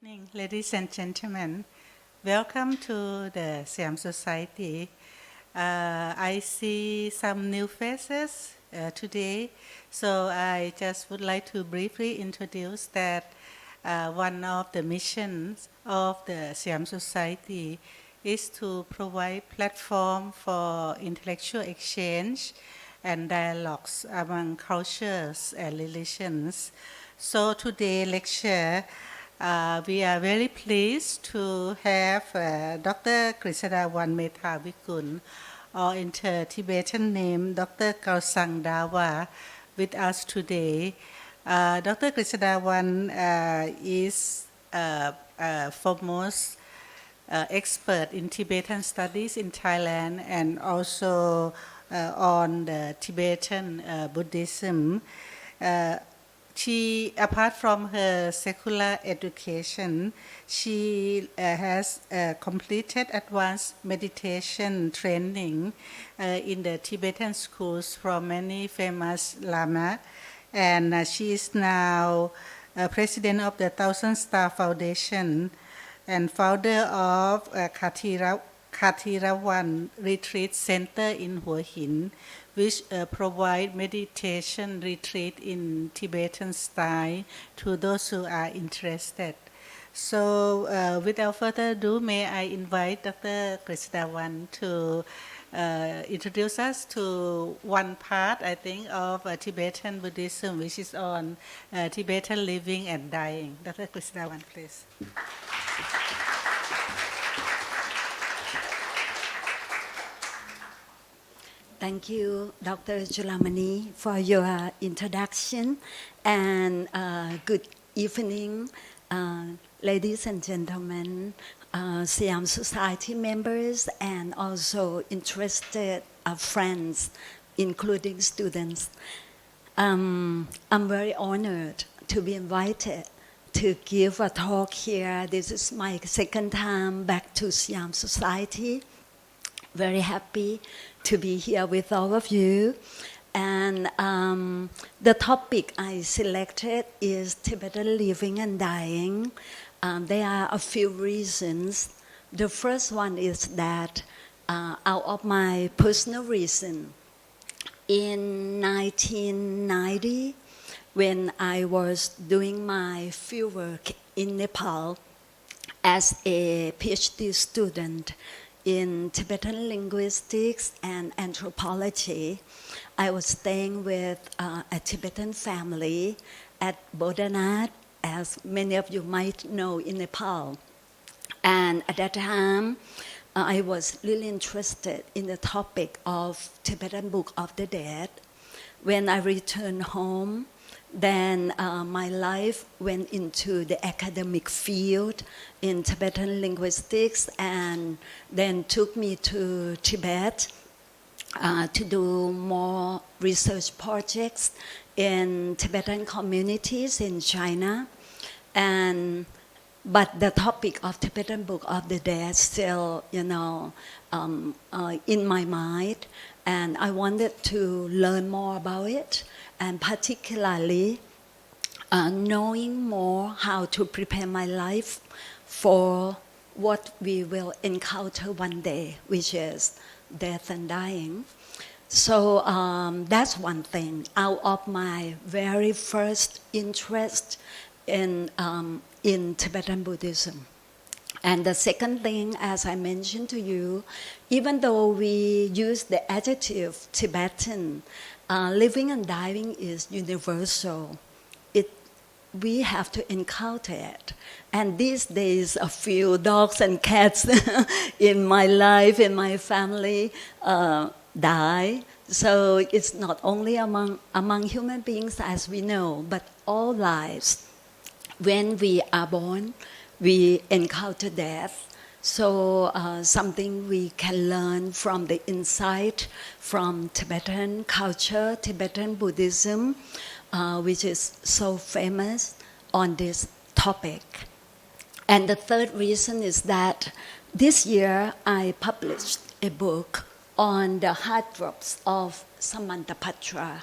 Evening, ladies and gentlemen. Welcome to the Siam Society. I see some new faces today, so I just would like to briefly introduce that one of the missions of the Siam Society is to provide platform for intellectual exchange and dialogues among cultures and religions. So today's lecture, we are very pleased to have Dr. Krisadawan Metavikul, or in Tibetan name, Dr. Kalsang Dawa, with us today. Dr. Krisadawan is foremost expert in Tibetan studies in Thailand and also on the Tibetan Buddhism. She, apart from her secular education, she has completed advanced meditation training in the Tibetan schools from many famous Lama, and she is now president of the Thousand Star Foundation and founder of Krisadawan Retreat Center in Hua Hin, which provide meditation retreat in Tibetan style to those who are interested. So without further ado, may I invite Dr. Krisadawan to introduce us to one part, I think, of Tibetan Buddhism, which is on Tibetan living and dying. Dr. Krisadawan, please. Thank you, Dr. Julamani, for your introduction, and good evening, ladies and gentlemen, Siam Society members, and also interested friends, including students. I'm very honored to be invited to give a talk here. This is my second time back to Siam Society. Very happy to be here with all of you. And the topic I selected is Tibetan living and dying. There are a few reasons. The first one is that out of my personal reason, in 1990, when I was doing my fieldwork in Nepal as a PhD student in Tibetan linguistics and anthropology, I was staying with a Tibetan family at Bodhanath, as many of you might know, in Nepal. And at that time, I was really interested in the topic of Tibetan Book of the Dead. When I returned home, then my life went into the academic field in Tibetan linguistics, and then took me to Tibet to do more research projects in Tibetan communities in China. But the topic of Tibetan Book of the Dead still, in my mind, and I wanted to learn more about it, and particularly knowing more how to prepare my life for what we will encounter one day, which is death and dying. So that's one thing out of my very first interest in Tibetan Buddhism. And the second thing, as I mentioned to you, even though we use the adjective Tibetan, living and dying is universal. We have to encounter it. And these days, a few dogs and cats in my life, in my family, die. So it's not only among human beings, as we know, but all lives. When we are born, we encounter death. So something we can learn from the insight from Tibetan culture, Tibetan Buddhism, which is so famous on this topic. And the third reason is that this year I published a book on the Heart Drops of Samantabhadra.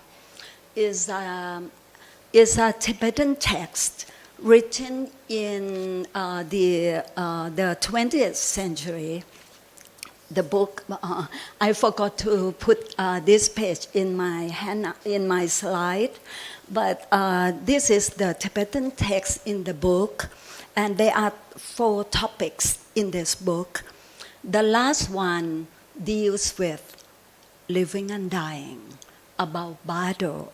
It's a Tibetan text written in the 20th century. The book, I forgot to put this page in my slide, but this is the Tibetan text in the book, and there are 4 topics in this book. The last one deals with living and dying, about bardo.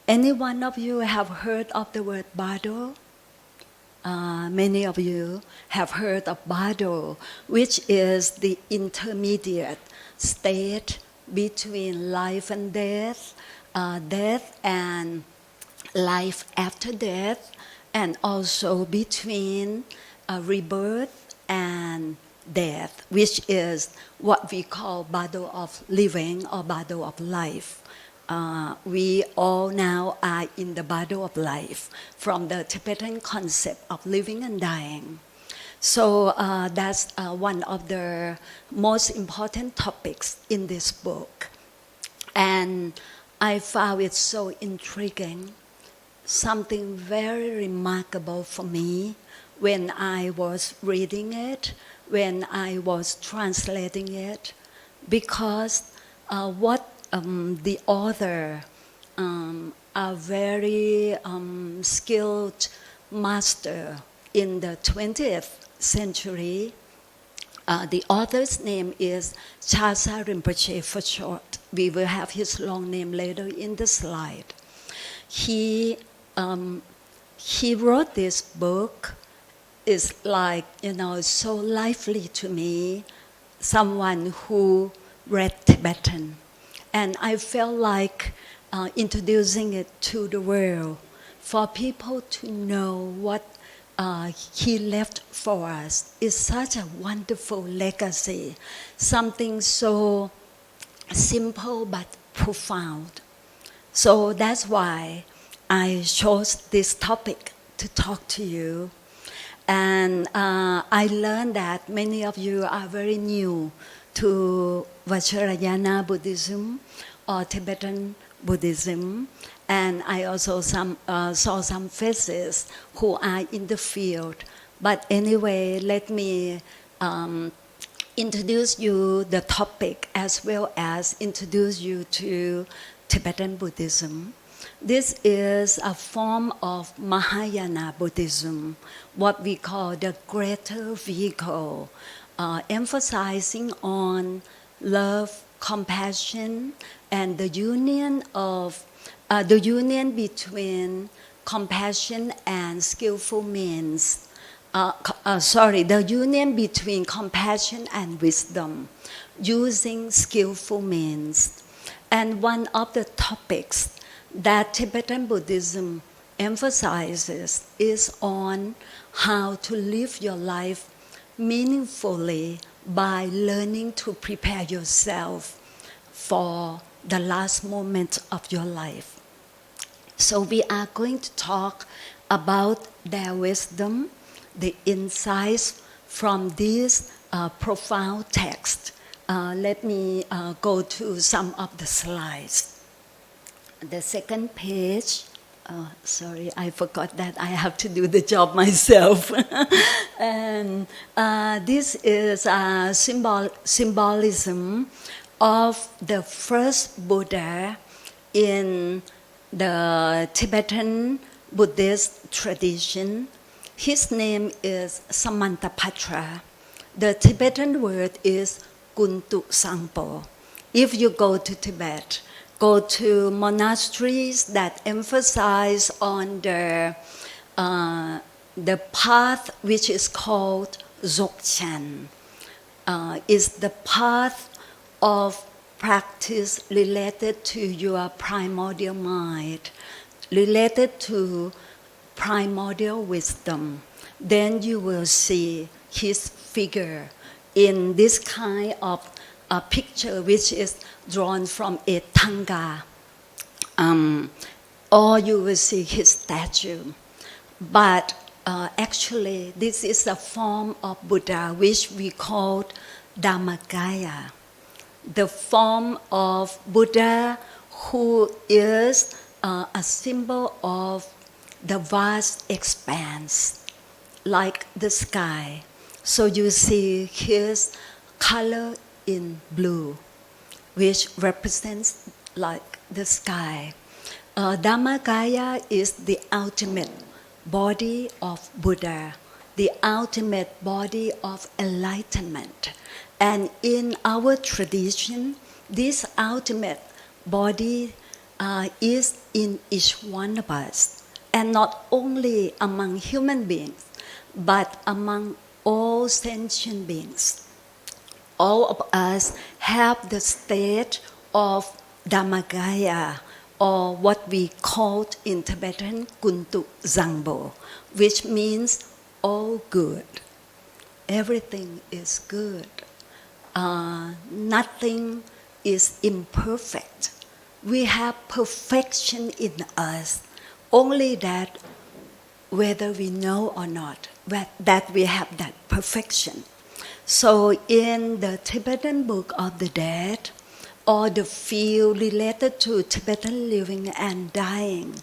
Any one of you have heard of the word bardo? Many of you have heard of bardo, which is the intermediate state between life and death, death and life after death, and also between rebirth and death, which is what we call bardo of living or bardo of life. We all now are in the bardo of life from the Tibetan concept of living and dying. So that's one of the most important topics in this book. And I found it so intriguing, something very remarkable for me when I was reading it, when I was translating it, because what the author, a very skilled master in the 20th century. The author's name is Shardza Rinpoche for short. We will have his long name later in the slide. He wrote this book. It's like, so lively to me, someone who read Tibetan. And I felt like introducing it to the world for people to know what he left for us. Is such a wonderful legacy, something so simple but profound. So that's why I chose this topic to talk to you. And I learned that many of you are very new to Vajrayana Buddhism or Tibetan Buddhism. And I also saw some faces who are in the field. But anyway, let me introduce you the topic as well as introduce you to Tibetan Buddhism. This is a form of Mahayana Buddhism, what we call the greater vehicle, emphasizing on love, compassion, and the union between compassion and skillful means. The union between compassion and wisdom, using skillful means. And one of the topics that Tibetan Buddhism emphasizes is on how to live your life meaningfully by learning to prepare yourself for the last moment of your life. So we are going to talk about their wisdom, the insights from this profound text. Let me go to some of the slides. The second page, sorry, I forgot that I have to do the job myself. And this is a symbolism of the first Buddha in the Tibetan Buddhist tradition. His name is Samantabhadra. The Tibetan word is Kuntu Zangpo. If you go to Tibet, go to monasteries that emphasize on the path which is called Dzogchen. Is the path of practice related to your primordial mind, related to primordial wisdom. Then you will see his figure in this kind of a picture which is drawn from a tanga, or you will see his statue. But actually, this is a form of Buddha which we call Dharmakaya, the form of Buddha who is a symbol of the vast expanse, like the sky. So you see his color in blue, which represents like the sky. Dhammakaya is the ultimate body of Buddha, the ultimate body of enlightenment. And in our tradition, this ultimate body is in each one of us, and not only among human beings, but among all sentient beings. All of us have the state of Dhammakaya, or what we call in Tibetan Kuntu Zangpo, which means all good. Everything is good. Nothing is imperfect. We have perfection in us, only that whether we know or not, that we have that perfection. So in the Tibetan Book of the Dead, or the field related to Tibetan living and dying,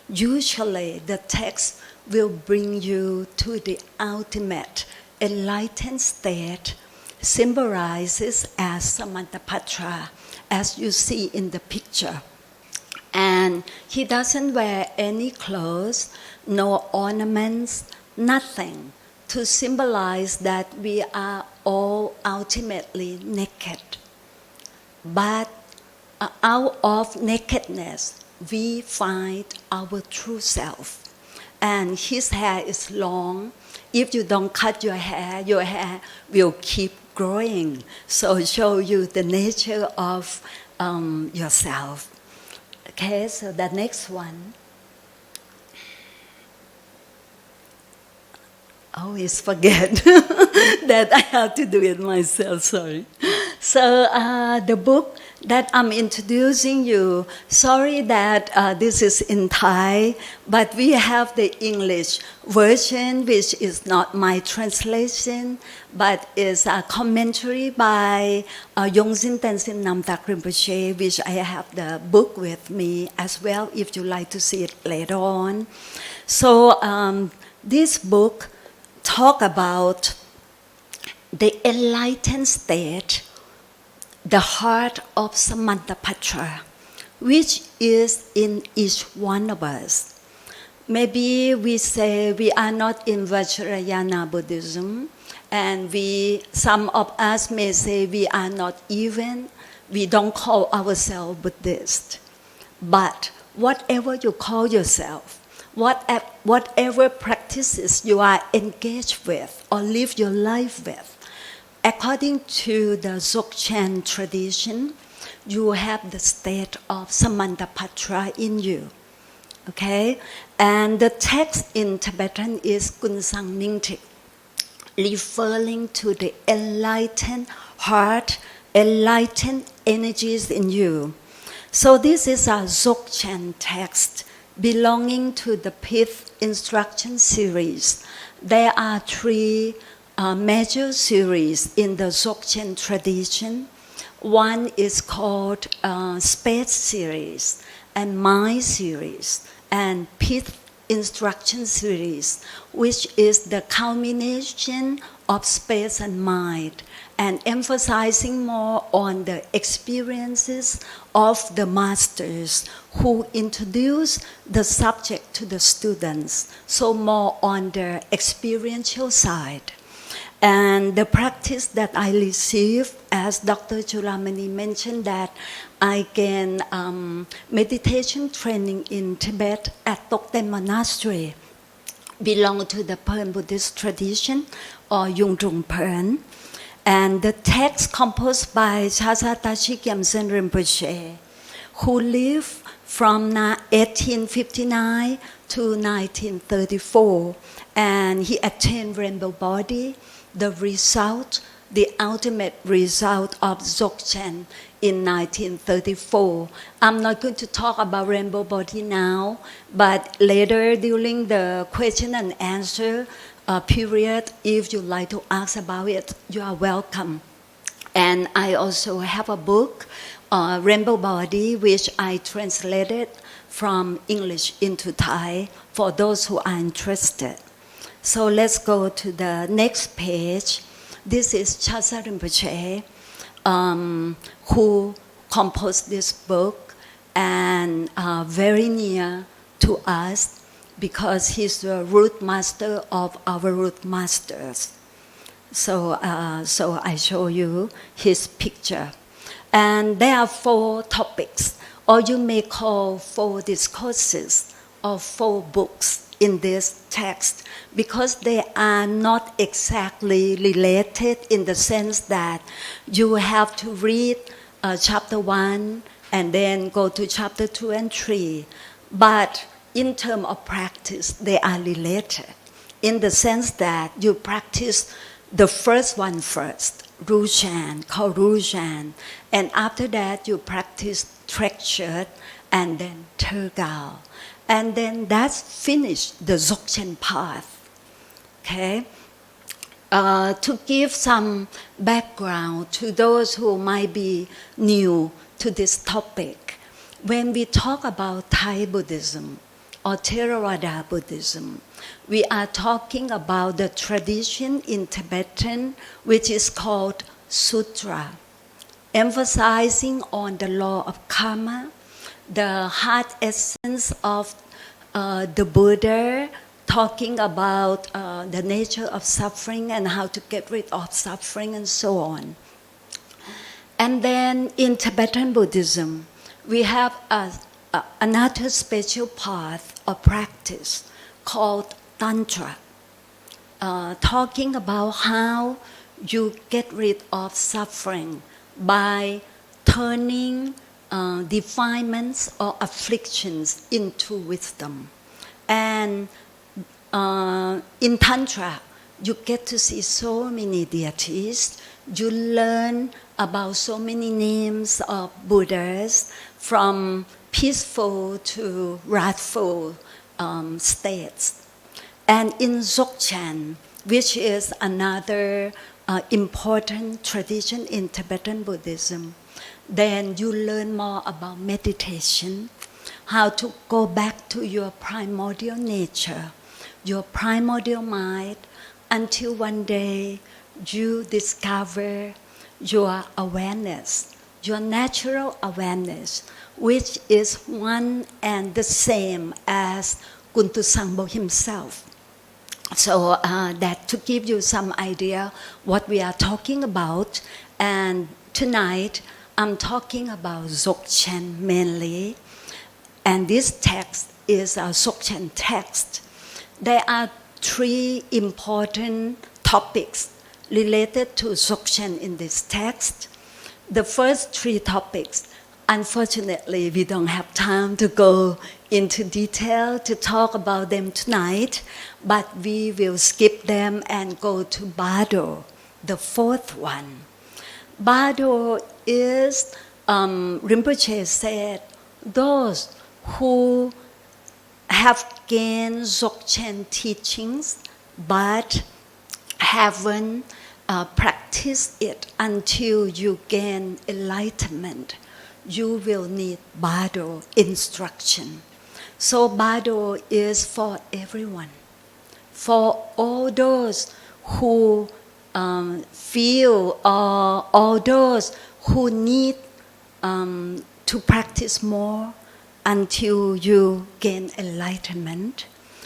usually the text will bring you to the ultimate enlightened state, symbolizes as Samantabhadra, as you see in the picture. And he doesn't wear any clothes, no ornaments, nothing, to symbolize that we are all ultimately naked. But out of nakedness, we find our true self. And his hair is long. If you don't cut your hair will keep growing. So show you the nature of yourself. Okay, so the next one. Always forget that I have to do it myself, sorry. So the book that I'm introducing you, sorry that this is in Thai, but we have the English version, which is not my translation, but is a commentary by Yongsin Tenzin Namtak Rinpoche, which I have the book with me as well, if you like to see it later on. So this book talk about the enlightened state, the heart of Samantabhadra, which is in each one of us. Maybe we say we are not in Vajrayana Buddhism, and some of us may say we are not even, we don't call ourselves Buddhist. But whatever you call yourself, whatever practices you are engaged with or live your life with, according to the Dzogchen tradition, you have the state of Samantabhadra in you. Okay? And the text in Tibetan is Kunsang Nyingtig, referring to the enlightened heart, enlightened energies in you. So this is a Dzogchen text belonging to the pith instruction series. There are three major series in the Dzogchen tradition. One is called Space series, and Mind series, and Pith instruction series, which is the culmination of space and mind, and emphasizing more on the experiences of the masters who introduce the subject to the students, so more on the experiential side. And the practice that I received, as Dr. Chulamani mentioned, that I gained meditation training in Tibet at Tokten Monastery, belong to the Bon Buddhist tradition, or Yungdrung Pern. And the text composed by Shardza Tashi Gyaltsen Rinpoche, who lived from 1859 to 1934, and he attained rainbow body, the result, the ultimate result of Dzogchen in 1934. I'm not going to talk about rainbow body now, but later during the question and answer period, if you'd like to ask about it, you are welcome. And I also have a book, Rainbow Body, which I translated from English into Thai for those who are interested. So let's go to the next page. This is Shardza Rinpoche, who composed this book and very near to us because he's the root master of our root masters. So I show you his picture. And there are 4 topics, or you may call 4 discourses or 4 books in this text, because they are not exactly related in the sense that you have to read chapter 1 and then go to chapter 2 and 3. But in terms of practice, they are related in the sense that you practice the first one first, Rushan, called Rushan, and after that you practice Trekshut and then Tergal. And then that's finished the Dzogchen path. Okay? To give some background to those who might be new to this topic, when we talk about Thai Buddhism or Theravada Buddhism, we are talking about the tradition in Tibetan which is called Sutra, emphasizing on the law of karma, the heart essence of the Buddha, talking about the nature of suffering and how to get rid of suffering and so on. And then in Tibetan Buddhism, we have another special path or practice called Tantra, talking about how you get rid of suffering by turning defilements or afflictions into wisdom. And in Tantra, you get to see so many deities. You learn about so many names of Buddhas, from peaceful to wrathful states. And in Dzogchen, which is another important tradition in Tibetan Buddhism, then you learn more about meditation, how to go back to your primordial nature, your primordial mind, until one day you discover your awareness, your natural awareness, which is one and the same as Kuntu Zangpo himself. So that to give you some idea what we are talking about, and tonight I'm talking about Dzogchen mainly, and this text is a Dzogchen text. There are 3 important topics related to Dzogchen in this text. The first 3 topics, unfortunately, we don't have time to go into detail to talk about them tonight, but we will skip them and go to bardo, the 4th one. Bardo is, Rinpoche said, those who have gained Dzogchen teachings but haven't practiced it until you gain enlightenment, you will need bardo instruction. So bardo is for everyone, for all those who feel or all those who need to practice more until you gain enlightenment.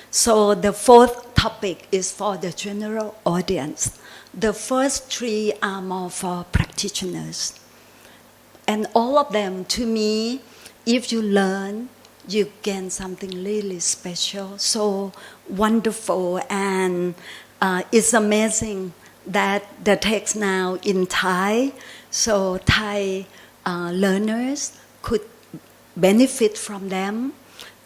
So the 4th topic is for the general audience. The first 3 are more for practitioners. And all of them, to me, if you learn, you gain something really special, so wonderful. And it's amazing that the text now in Thai, so Thai learners could benefit from them.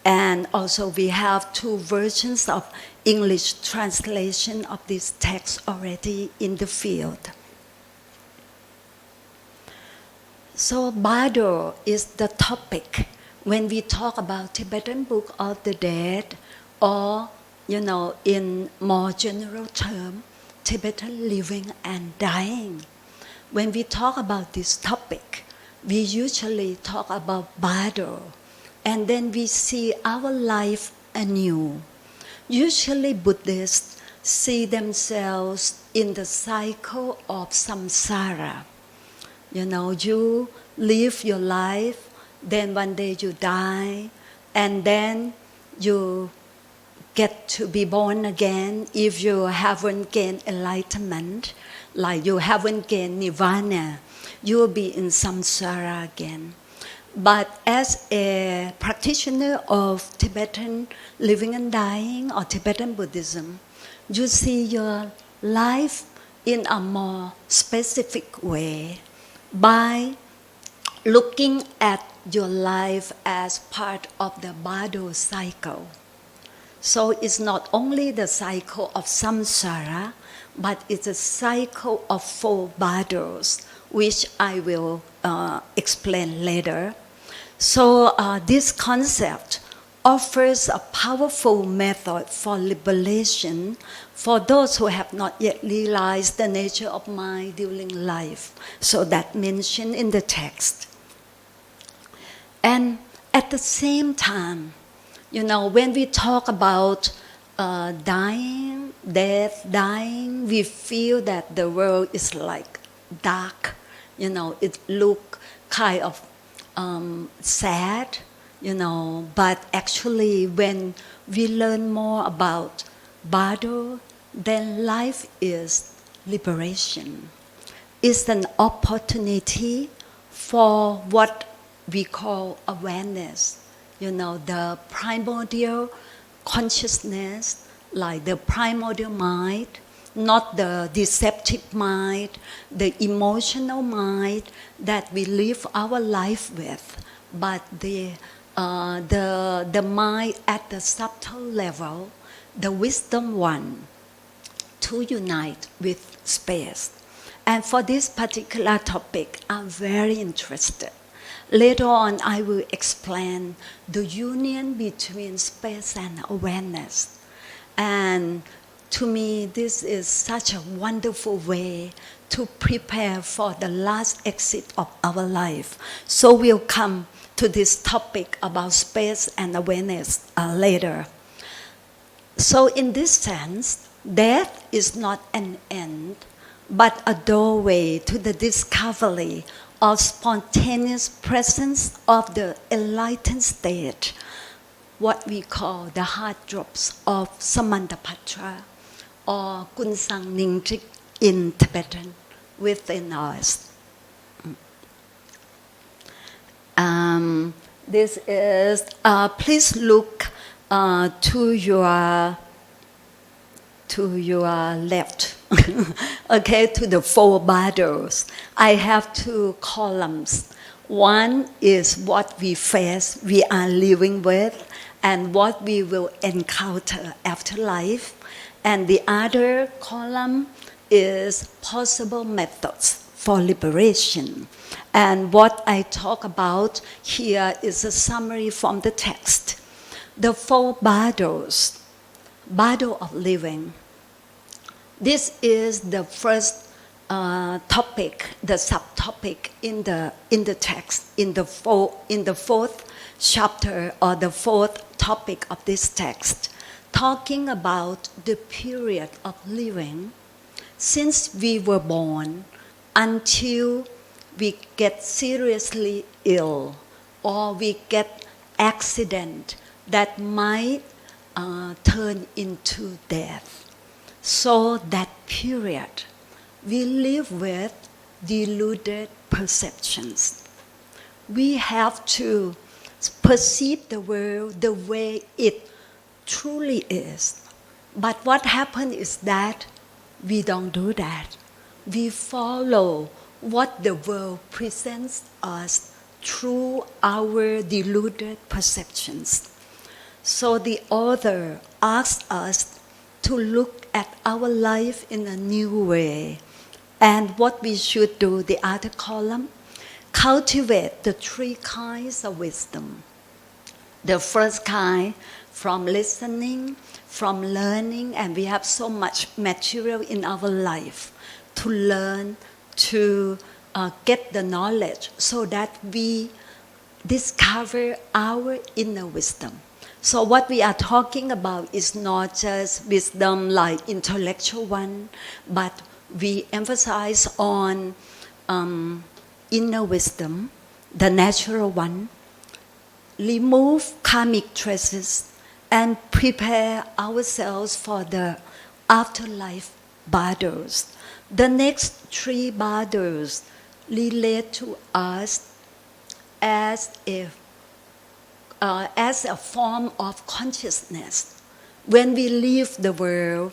And also we have 2 versions of English translation of this text already in the field. So bardo is the topic when we talk about Tibetan Book of the Dead, or, in more general term, Tibetan living and dying. When we talk about this topic, we usually talk about bardo. and then we see our life anew. Usually Buddhists see themselves in the cycle of samsara. You know, you live your life, then one day you die, and then you get to be born again if you haven't gained enlightenment, like you haven't gained nirvana, you will be in samsara again. But as a practitioner of Tibetan living and dying or Tibetan Buddhism, you see your life in a more specific way by looking at your life as part of the bardo cycle. So it's not only the cycle of samsara, but it's a cycle of 4 bardos, which I will explain later. So this concept offers a powerful method for liberation for those who have not yet realized the nature of mind during life. So that mentioned in the text. And at the same time, you know, when we talk about dying, death, dying, we feel that the world is like dark. You know, it look kind of sad, you know, but actually when we learn more about bardo, then life is liberation. It's an opportunity for what we call awareness, you know, the primordial consciousness, like the primordial mind, not the deceptive mind, the emotional mind that we live our life with, but the mind at the subtle level, the wisdom one, to unite with space. And for this particular topic, I'm very interested. Later on, I will explain the union between space and awareness. And to me, this is such a wonderful way to prepare for the last exit of our life. So we'll come to this topic about space and awareness later. So in this sense, death is not an end, but a doorway to the discovery of spontaneous presence of the enlightened state, what we call the heart drops of Samantabhadra, or Kunsang Nyingtig in Tibetan, within us. This is, please look to your left, okay, to the 4 bardos. I have 2 columns. One is what we face, we are living with, and what we will encounter after life. And the other column is possible methods for liberation. And what I talk about here is a summary from the text. The 4 bardos, bardo of living. This is the first topic, the subtopic in the text, in the 4th chapter or the 4th topic of this text, talking about the period of living since we were born until we get seriously ill or we get accident that might turn into death. So that period, we live with deluded perceptions. We have to perceive the world the way it truly is. But what happens is that we don't do that. We follow what the world presents us through our deluded perceptions. So the author asks us to look at our life in a new way. And what we should do, the other column, cultivate the 3 kinds of wisdom. The first kind, from listening, from learning, and we have so much material in our life to learn, to get the knowledge so that we discover our inner wisdom. So what we are talking about is not just wisdom like intellectual one, but we emphasize on inner wisdom, the natural one, remove karmic traces, and prepare ourselves for the afterlife bardos. The next 3 bardos relate to us as a form of consciousness. When we leave the world,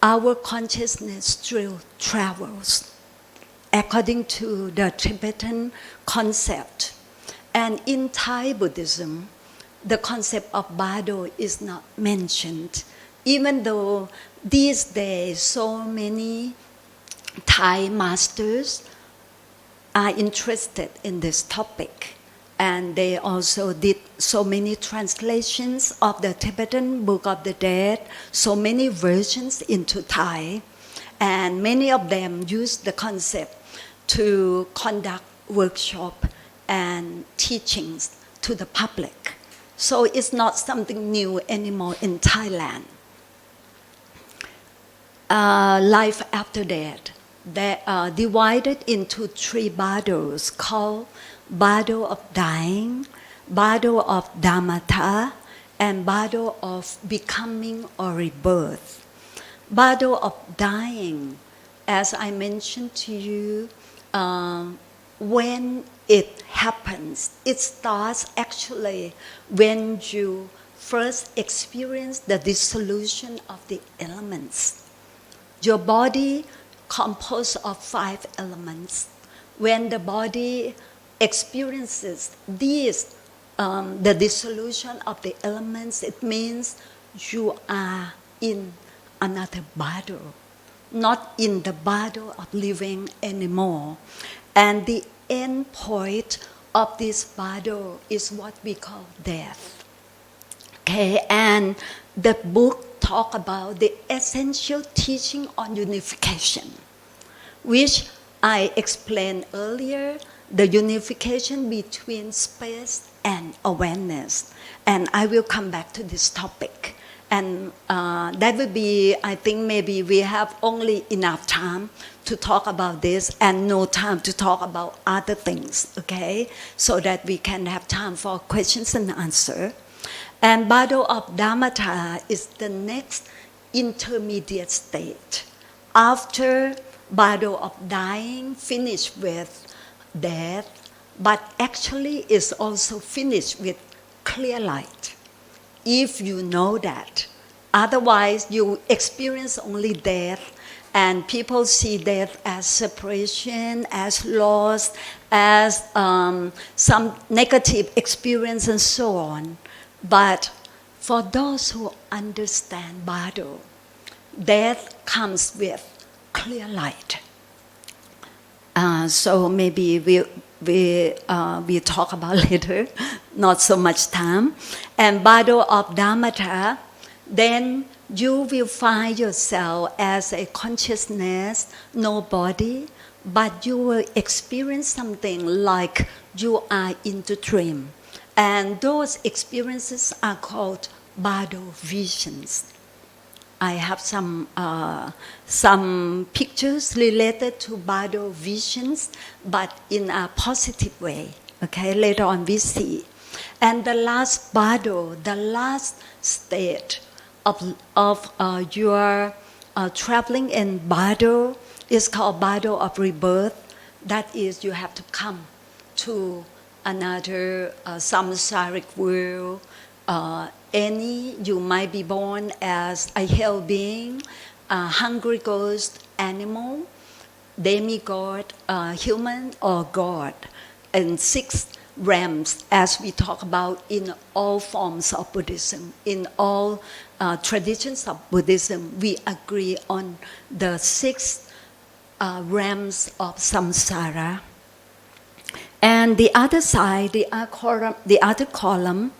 our consciousness still travels according to the Tibetan concept. And in Thai Buddhism, the concept of bardo is not mentioned, even though these days so many Thai masters are interested in this topic. And they also did so many translations of the Tibetan Book of the Dead, so many versions into Thai. And many of them use the concept to conduct workshops and teachings to the public. So it's not something new anymore in Thailand. Life after death, they are divided into 3 bardos called bardo of dying, bardo of dharmata, and bardo of becoming or rebirth. Bardo of dying, as I mentioned to you, when it happens, it starts actually when you first experience the dissolution of the elements. Your body composed of 5 elements. When the body experiences these, the dissolution of the elements, it means you are in another bardo, not in the bardo of living anymore. And the end point of this bardo is what we call death. Okay, and the book talk about the essential teaching on unification, which I explained earlier, the unification between space and awareness. And I will come back to this topic. And that will be, I think maybe we have only enough time to talk about this and no time to talk about other things, okay? So that we can have time for questions and answers. And bardo of dharmata is the next intermediate state. After bardo of dying, finished with death, but actually is also finished with clear light. If you know that. Otherwise, you experience only death, and people see death as separation, as loss, as some negative experience and so on. But for those who understand bardo, death comes with clear light. So maybe we talk about later, not so much time. And bardo of dharmata, then you will find yourself as a consciousness, no body, but you will experience something like you are in the dream. And those experiences are called bardo visions. I have some pictures related to bardo visions, but in a positive way. Okay, later on we see. And the last bardo, the last state of your traveling in bardo is called bardo of rebirth. That is, you have to come to another samsaric world. You might be born as a hell being, a hungry ghost, animal, demigod, human, or God, and 6 realms, as we talk about in all forms of Buddhism. In all traditions of Buddhism, we agree on the 6 realms of samsara. And the other side, the other column,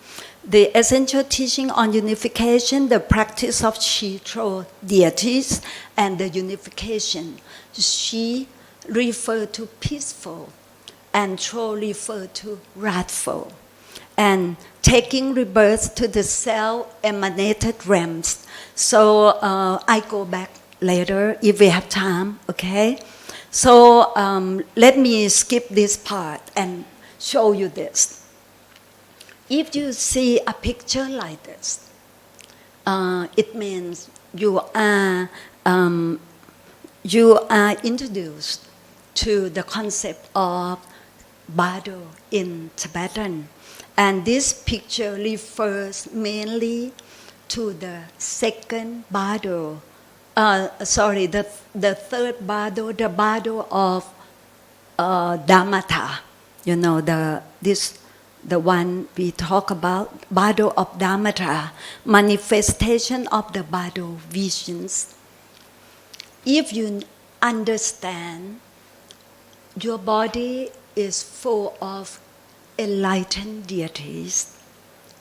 the essential teaching on unification, the practice of Shito deities, and the unification. She referred to peaceful and Tro refer to wrathful. And taking rebirth to the self-emanated realms. So I go back later if we have time, okay? So let me skip this part and show you this. If you see a picture like this, it means you are introduced to the concept of bardo in Tibetan. And this picture refers mainly to the second bardo, the third bardo, the bardo of Dharmata. You know, the one we talk about, bardo of Dharmata, manifestation of the bardo visions. If you understand, your body is full of enlightened deities.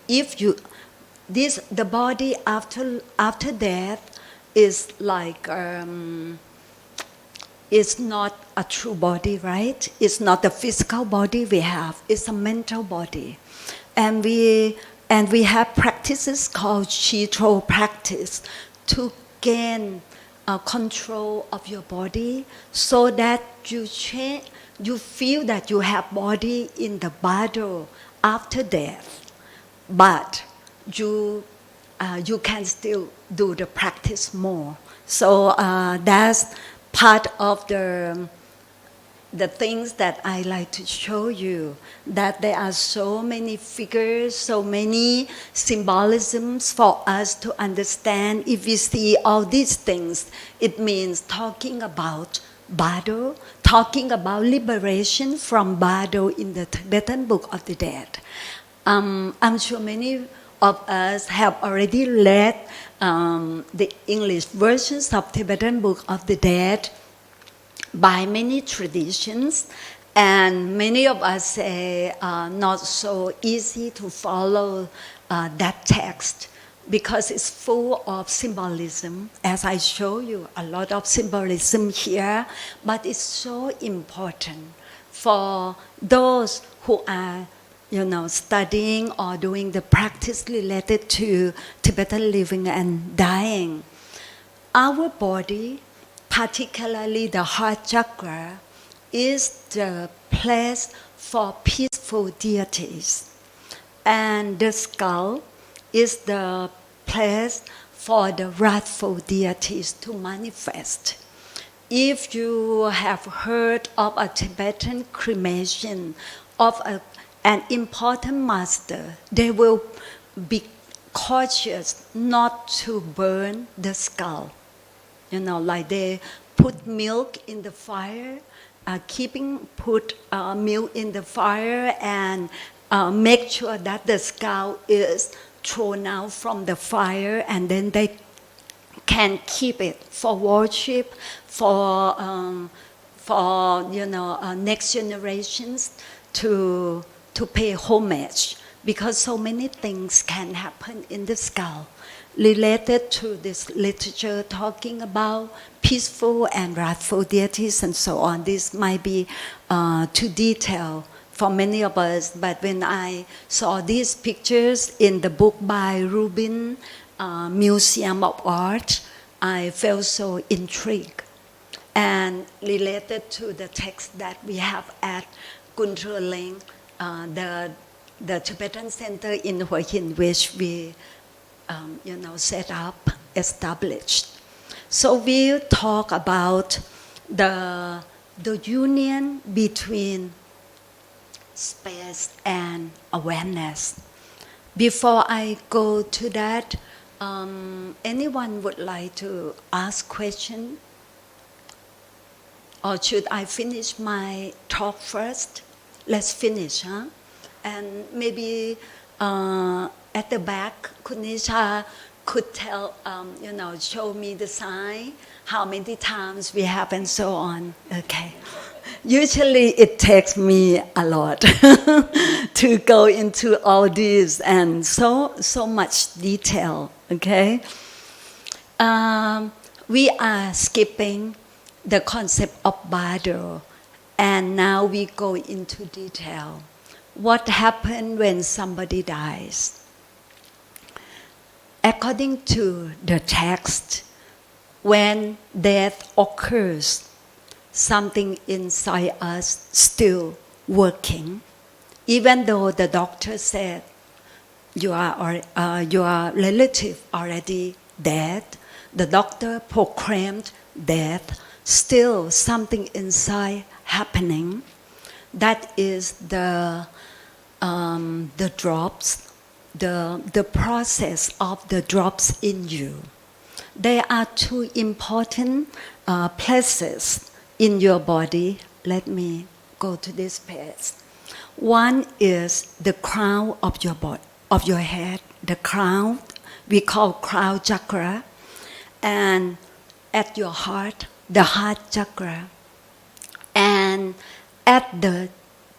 If you, the body after death is like, it's not a true body, right? It's not the physical body we have. It's a mental body, and we have practices called Chitro practice to gain control of your body, so that you feel that you have body in the bardo after death, but you can still do the practice more. So that's part of the things that I like to show you, that there are so many figures, so many symbolisms for us to understand. If we see all these things, it means talking about bardo, talking about liberation from bardo in the Tibetan Book of the Dead. I'm sure many of us have already read the English versions of Tibetan Book of the Dead by many traditions, and many of us say not so easy to follow that text because it's full of symbolism. As I show you, a lot of symbolism here, but it's so important for those who are studying or doing the practice related to Tibetan living and dying. Our body, particularly the heart chakra, is the place for peaceful deities. And the skull is the place for the wrathful deities to manifest. If you have heard of a Tibetan cremation of an important master, they will be cautious not to burn the skull. Like they put milk in the fire, put milk in the fire and make sure that the skull is thrown out from the fire, and then they can keep it for worship, for next generations to pay homage, because so many things can happen in the skull related to this literature talking about peaceful and wrathful deities and so on. This might be too detailed for many of us, but when I saw these pictures in the book by Rubin, Museum of Art, I felt so intrigued. And related to the text that we have at Kuntu Zangpo, the Tibetan center in Hua Hin, which we set up, established. So we'll talk about the union between space and awareness. Before I go to that, anyone would like to ask question? Or should I finish my talk first? Let's finish, huh? And maybe at the back, Kunisha could tell, show me the sign, how many times we have and so on. Okay. Usually it takes me a lot to go into all this and so much detail, okay? We are skipping the concept of bardo And now we go into detail. What happens when somebody dies? According to the text, when death occurs, something inside us still working. Even though the doctor said your relative already dead, the doctor proclaimed death, still something inside happening. That is the drops, the process of the drops in you. There are two important places in your body. Let me go to this page. One is the crown of your body, of your head, the crown, we call crown chakra, and at your heart, the heart chakra, and at the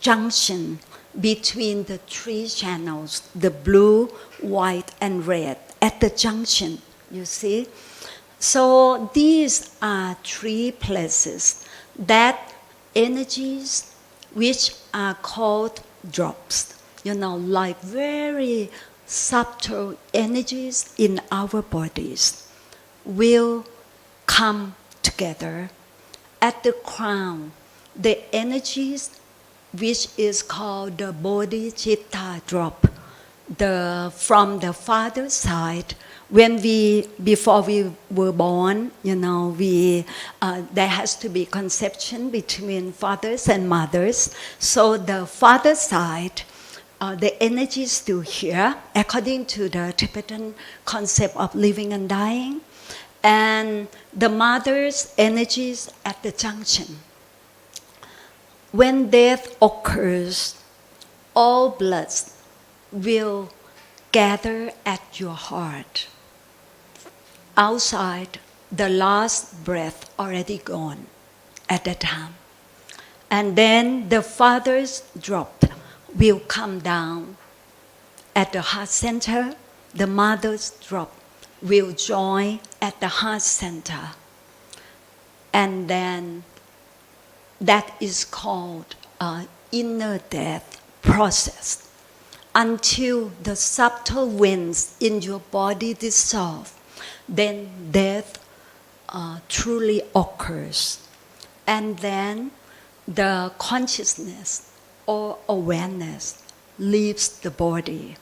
junction between the three channels, the blue, white, and red, at the junction, you see. So these are three places that energies which are called drops, like very subtle energies in our bodies will come together. At the crown, the energies which is called the bodhicitta drop, from the father's side. Before we were born, there has to be conception between fathers and mothers. So the father's side, the energy is still here, according to the Tibetan concept of living and dying, and the mother's energies at the junction. When death occurs, all blood will gather at your heart. Outside, the last breath already gone at that time. And then the father's drop will come down at the heart center. The mother's drop will join at the heart center. And then that is called inner death process. Until the subtle winds in your body dissolve, then death truly occurs. And then the consciousness or awareness leaves the body.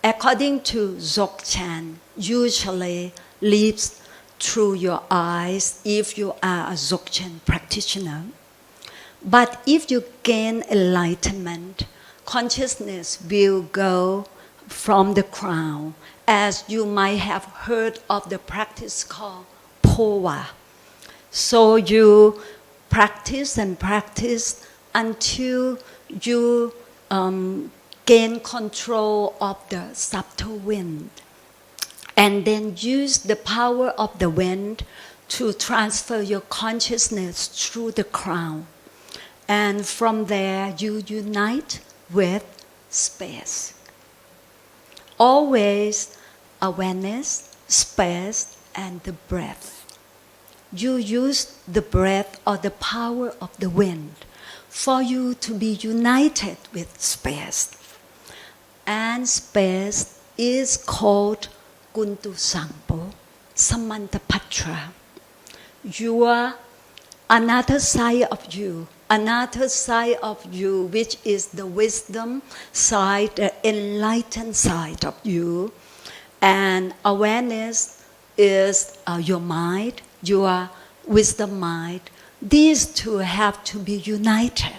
According to Dzogchen, usually leaves through your eyes if you are a Dzogchen practitioner. But if you gain enlightenment, consciousness will go from the crown, as you might have heard of the practice called phowa. So you practice and practice until you gain control of the subtle wind, and then use the power of the wind to transfer your consciousness through the crown. And from there you unite with space. Always awareness, space, and the breath. You use the breath or the power of the wind for you to be united with space. And space is called Kuntu Zangpo, Samantabhadra. Another side of you, which is the wisdom side, the enlightened side of you. And awareness is your mind, your wisdom mind. These two have to be united.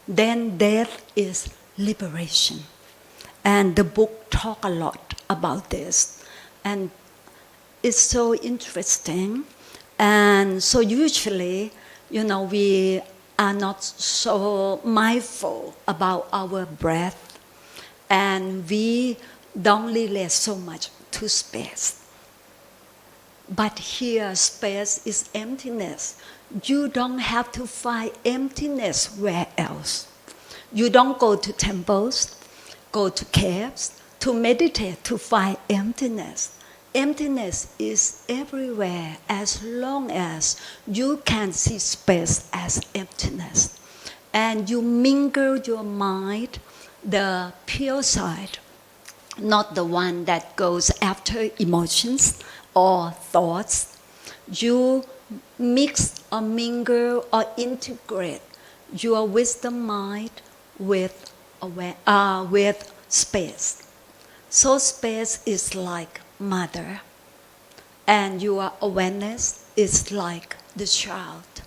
Then death is liberation. And the book talks a lot about this. And it's so interesting. And so usually, we are not so mindful about our breath, and we don't relate so much to space. But here, space is emptiness. You don't have to find emptiness where else. You don't go to temples, go to caves to meditate to find emptiness. Emptiness is everywhere as long as you can see space as emptiness. and you mingle your mind, the pure side, not the one that goes after emotions or thoughts. You mix or mingle or integrate your wisdom mind with space. So space is like mother, and your awareness is like the child.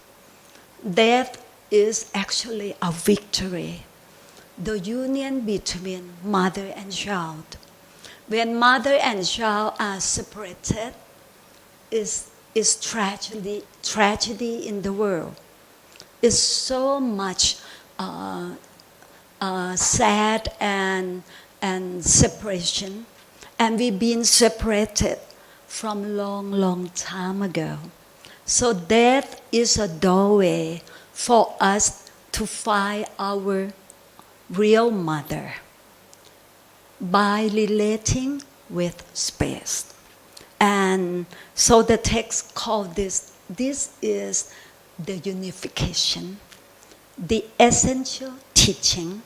Death is actually a victory, the union between mother and child. When mother and child are separated, is tragedy in the world. It's so much sad and separation, and we've been separated from long time ago. So death is a doorway for us to find our real mother by relating with space. And so the text called this is the unification, the essential teaching,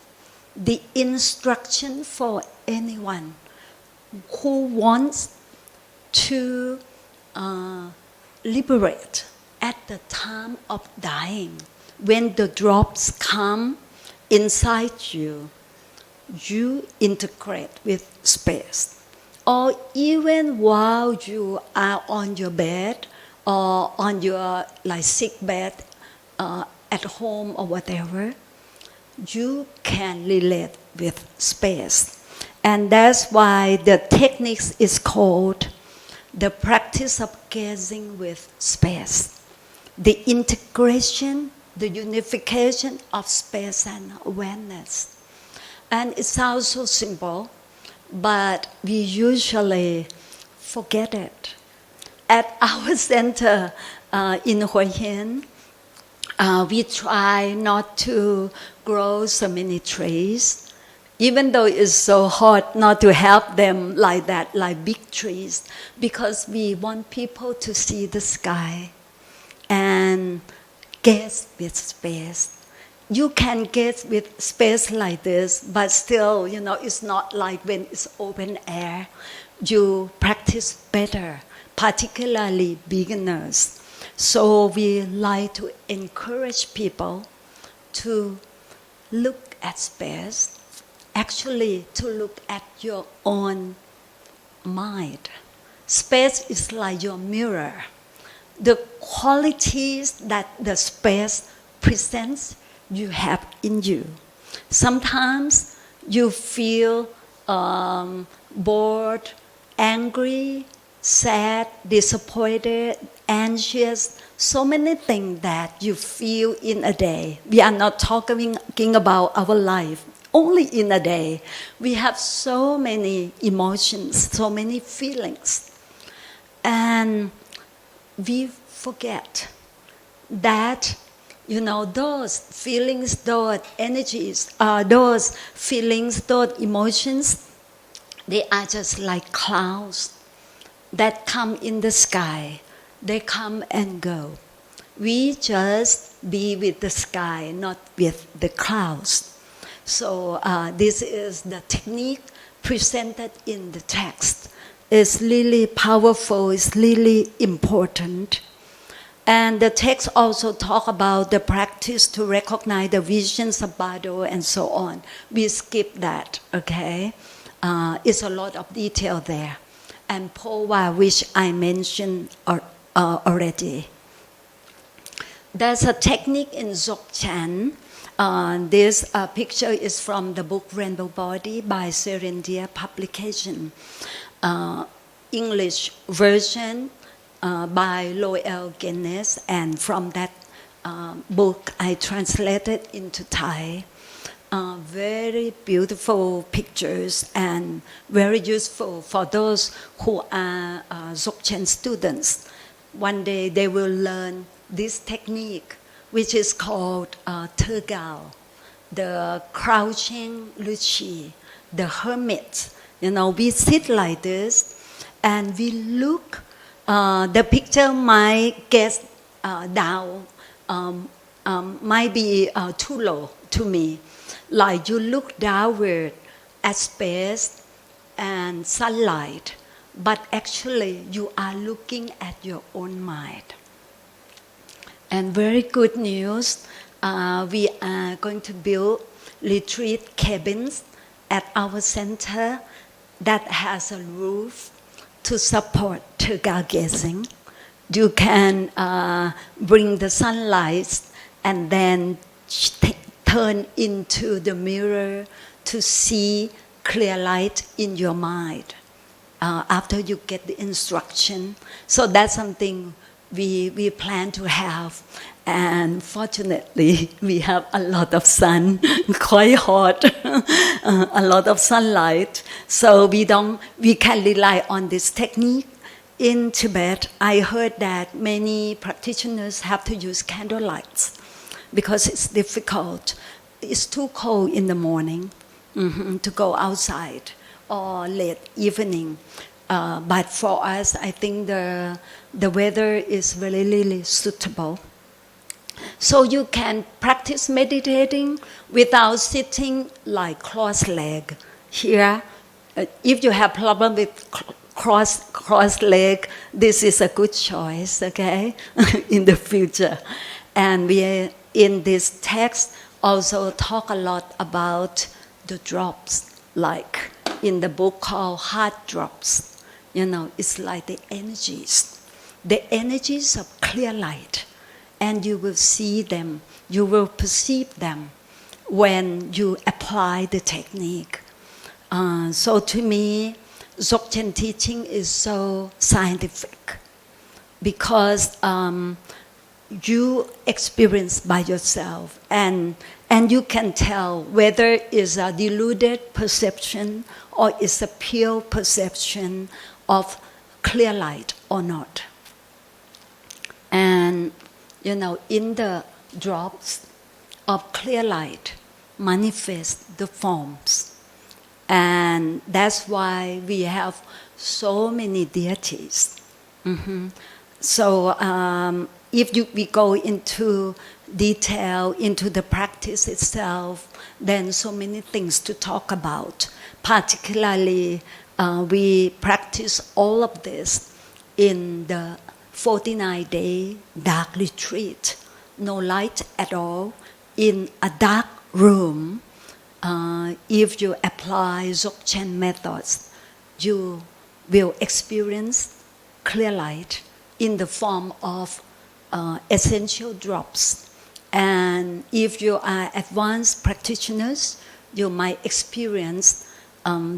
the instruction for anyone who wants to liberate at the time of dying. When the drops come inside you, you integrate with space. Or even while you are on your bed or on your sick bed at home or whatever, you can relate with space. And that's why the technique is called the practice of gazing with space. The integration, the unification of space and awareness. And it sounds so simple, but we usually forget it. At our center in Hua Hin, we try not to grow so many trees, even though it's so hard not to help them like that, like big trees, because we want people to see the sky and gaze with space. You can gaze with space like this, but still, it's not like when it's open air. You practice better, particularly beginners. So we like to encourage people to look at space, actually to look at your own mind. Space is like your mirror. The qualities that the space presents, you have in you. Sometimes you feel bored, angry, sad, disappointed, anxious, so many things that you feel in a day. We are not talking about our life. Only in a day, we have so many emotions, so many feelings. And we forget that, those feelings, those energies, those feelings, those emotions, they are just like clouds that come in the sky. They come and go. We just be with the sky, not with the clouds. So this is the technique presented in the text. It's really powerful, it's really important. And the text also talk about the practice to recognize the visions of bardo and so on. We skip that, okay? It's a lot of detail there. And phowa, which I mentioned already. There's a technique in Dzogchen. This picture is from the book Rainbow Body by Serendia Publication. English version by Loel Guinness, and from that book I translated into Thai. Very beautiful pictures and very useful for those who are Dzogchen students. One day they will learn this technique, which is called Tergao, the crouching Luchi, the hermit. We sit like this and we look. The picture might get down might be too low to me. Like you look downward at space and sunlight, but actually you are looking at your own mind. And very good news, we are going to build retreat cabins at our center that has a roof to support gazing. You can bring the sunlight and then turn into the mirror to see clear light in your mind after you get the instruction. So that's something we plan to have. And fortunately, we have a lot of sun, quite hot, a lot of sunlight. So we can rely on this technique. In Tibet, I heard that many practitioners have to use candlelights because it's difficult. It's too cold in the morning to go outside or late evening. But for us, I think the weather is really suitable. So you can practice meditating without sitting like cross-legged. Here, if you have problem with cross-leg, this is a good choice, okay, in the future. And we, in this text, also talk a lot about the drops, like in the book called Heart Drops. You know, it's like the energies of clear light. And you will see them, you will perceive them when you apply the technique. So to me, Dzogchen teaching is so scientific because you experience by yourself and you can tell whether it's a deluded perception or it's a pure perception of clear light or not. And you know, in the drops of clear light manifest the forms. And that's why we have so many deities. So if we go into detail, into the practice itself, then so many things to talk about. Particularly, we practice all of this in the 49-day dark retreat, no light at all, in a dark room. If you apply Dzogchen methods, you will experience clear light in the form of essential drops. And if you are advanced practitioners, you might experience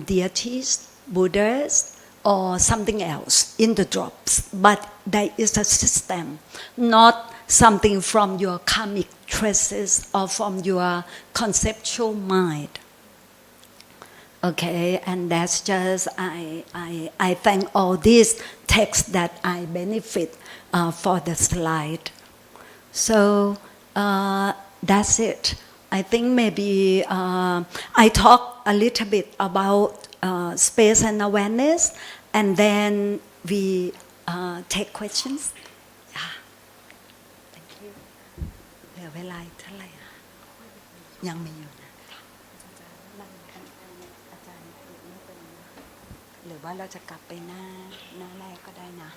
deities, Buddhas, or something else in the drops. But there is a system, not something from your karmic traces or from your conceptual mind. Okay, and that's just, I thank all these texts that I benefit for the slide. So that's it. I think maybe I talk a little bit about space and awareness, and then we take questions. Yeah. Thank you. เหลือเวลาเท่าไหร่นะยังมีอยู่นะอาจารย์ไม่เป็นหรือว่าเราจะกลับไปหน้าแรกก็ได้นะ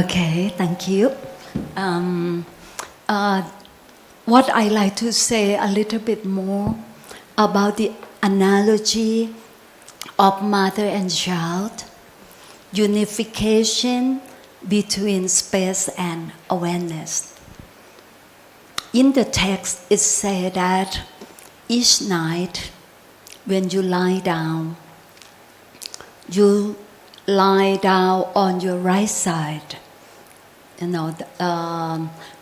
Okay, thank you. What I like to say a little bit more about the analogy of mother and child, unification between space and awareness. In the text, it says that each night when you lie down, you lie down on your right side. You know,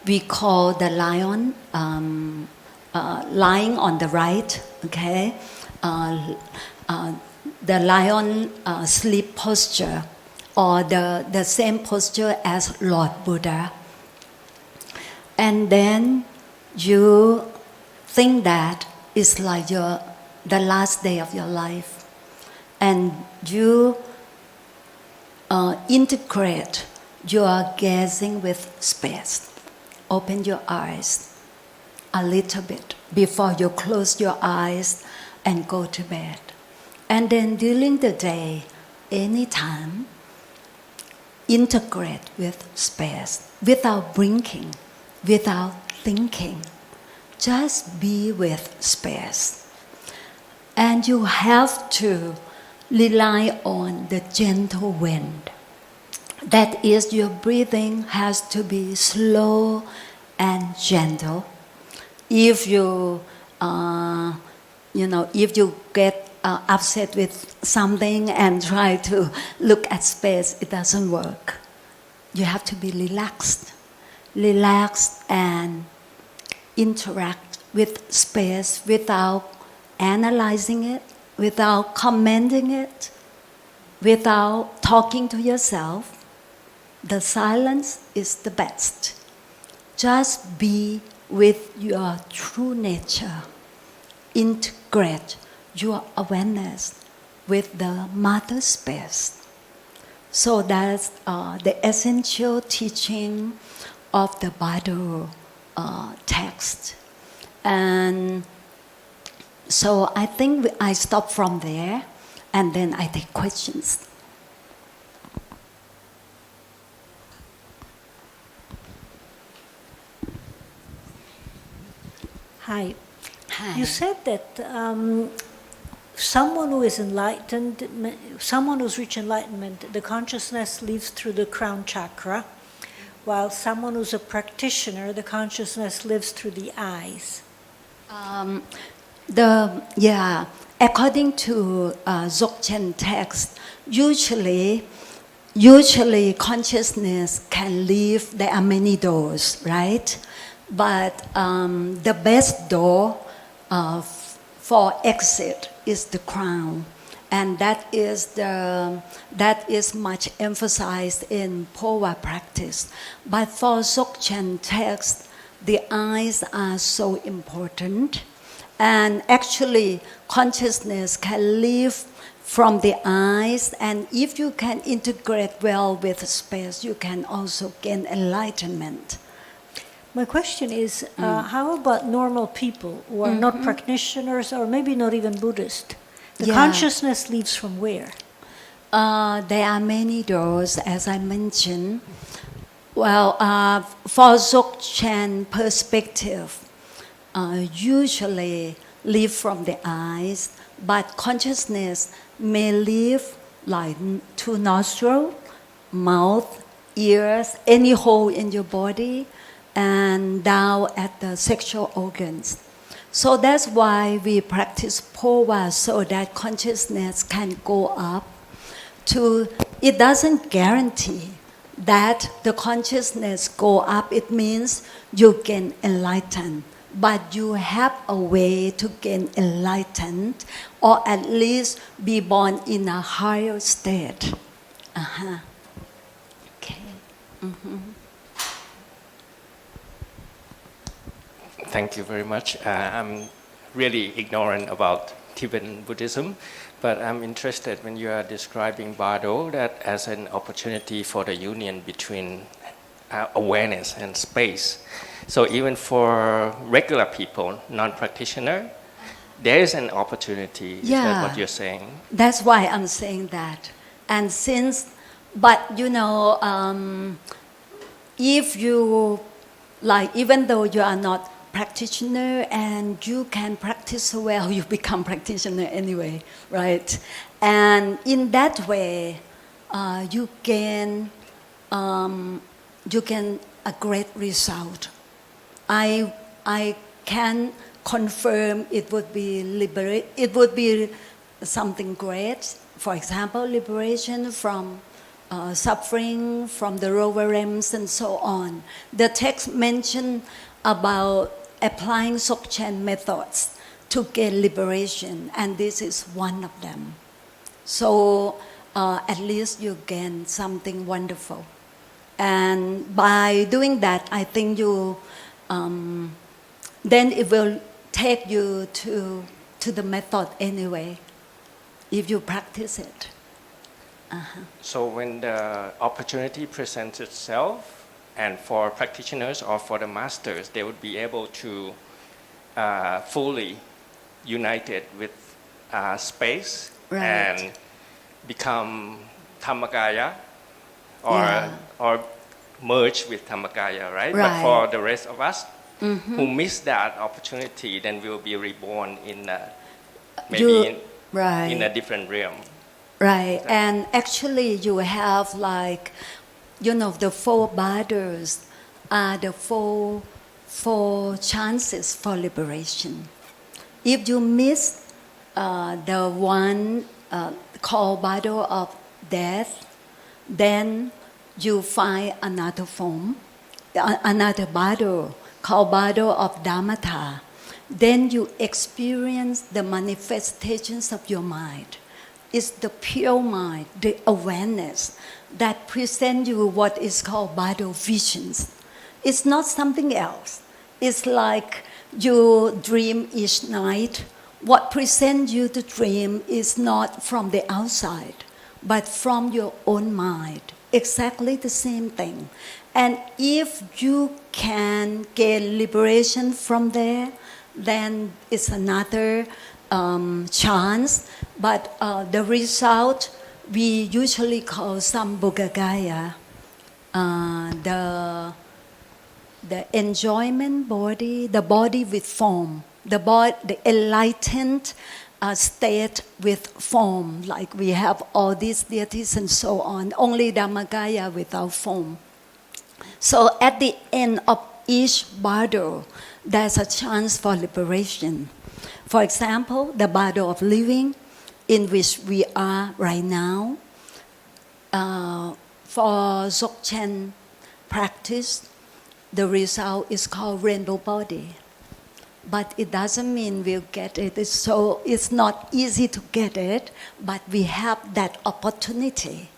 we call the lion lying on the right. Okay, the lion sleep posture or the same posture as Lord Buddha. And then you think that it's like the last day of your life. And you integrate your gazing with space. Open your eyes a little bit before you close your eyes and go to bed. And then during the day, anytime, integrate with space without blinking, without thinking. Just be with space. And you have to rely on the gentle wind. That is, your breathing has to be slow and gentle. If you, if you get upset with something and try to look at space, it doesn't work. You have to be relaxed and interact with space without analyzing it, without commenting it, without talking to yourself. The silence is the best. Just be with your true nature. Integrate your awareness with the mother space. So that's the essential teaching of the bardo text. And so I think I stop from there, and then I take questions. Hi. Hi. You said that someone who is enlightened, someone who's reached enlightenment, the consciousness lives through the crown chakra, while someone who's a practitioner, the consciousness lives through the eyes. According to Dzogchen text, usually consciousness can live. There are many doors, right? But the best door for exit is the crown, and that is much emphasized in phowa practice. But for Dzogchen text, the eyes are so important, and actually consciousness can live from the eyes, and if you can integrate well with space, you can also gain enlightenment. My question is, how about normal people who are not practitioners or maybe not even Buddhist? The consciousness leaves from where? There are many doors, as I mentioned. Well, for Dzogchen perspective, usually live from the eyes, but consciousness may live like to nostril, mouth, ears, any hole in your body, and down at the sexual organs. So that's why we practice phowa, so that consciousness can go up to, it doesn't guarantee that the consciousness go up, it means you can enlighten, but you have a way to gain enlightened, or at least be born in a higher state. Okay. Thank you very much. I'm really ignorant about Tibetan Buddhism, but I'm interested when you are describing bardo that as an opportunity for the union between awareness and space. So even for regular people, non-practitioner, there is an opportunity. Is that what you're saying? That's why I'm saying that. And if you, even though you are not practitioner and you can practice well, you become practitioner anyway, right? And in that way, you gain a great result. I can confirm it would be something great. For example, liberation from suffering, from the lower realms, and so on. The text mentioned about applying Dzogchen methods to gain liberation, and this is one of them. So at least you gain something wonderful. And by doing that, I think you, then it will take you to the method anyway, if you practice it. So when the opportunity presents itself, and for practitioners or for the masters, they would be able to fully united with space Right. and become Dhammakaya Yeah. or merge with Dhammakaya, right? But Right. for the rest of us who miss that opportunity, then we'll be reborn in maybe Right. in a different realm. Right, and actually you have like, the 4 bardos are the four chances for liberation. If you miss the one called bardo of death, then you find another form, another bardo called bardo of dharmata. Then you experience the manifestations of your mind. It's the pure mind, the awareness that presents you what is called bardo visions. It's not something else. It's like you dream each night. What presents you the dream is not from the outside, but from your own mind. Exactly the same thing. And if you can gain liberation from there, then it's another chance. But the result we usually call Sambhogagaya, the enjoyment body, the body with form, the enlightened state with form, like we have all these deities and so on, only Dhammakaya without form. So at the end of each bardo, there's a chance for liberation. For example, the bardo of living, in which we are right now, for Dzogchen practice, the result is called rainbow body. But it doesn't mean we'll get it. It's not easy to get it, but we have that opportunity.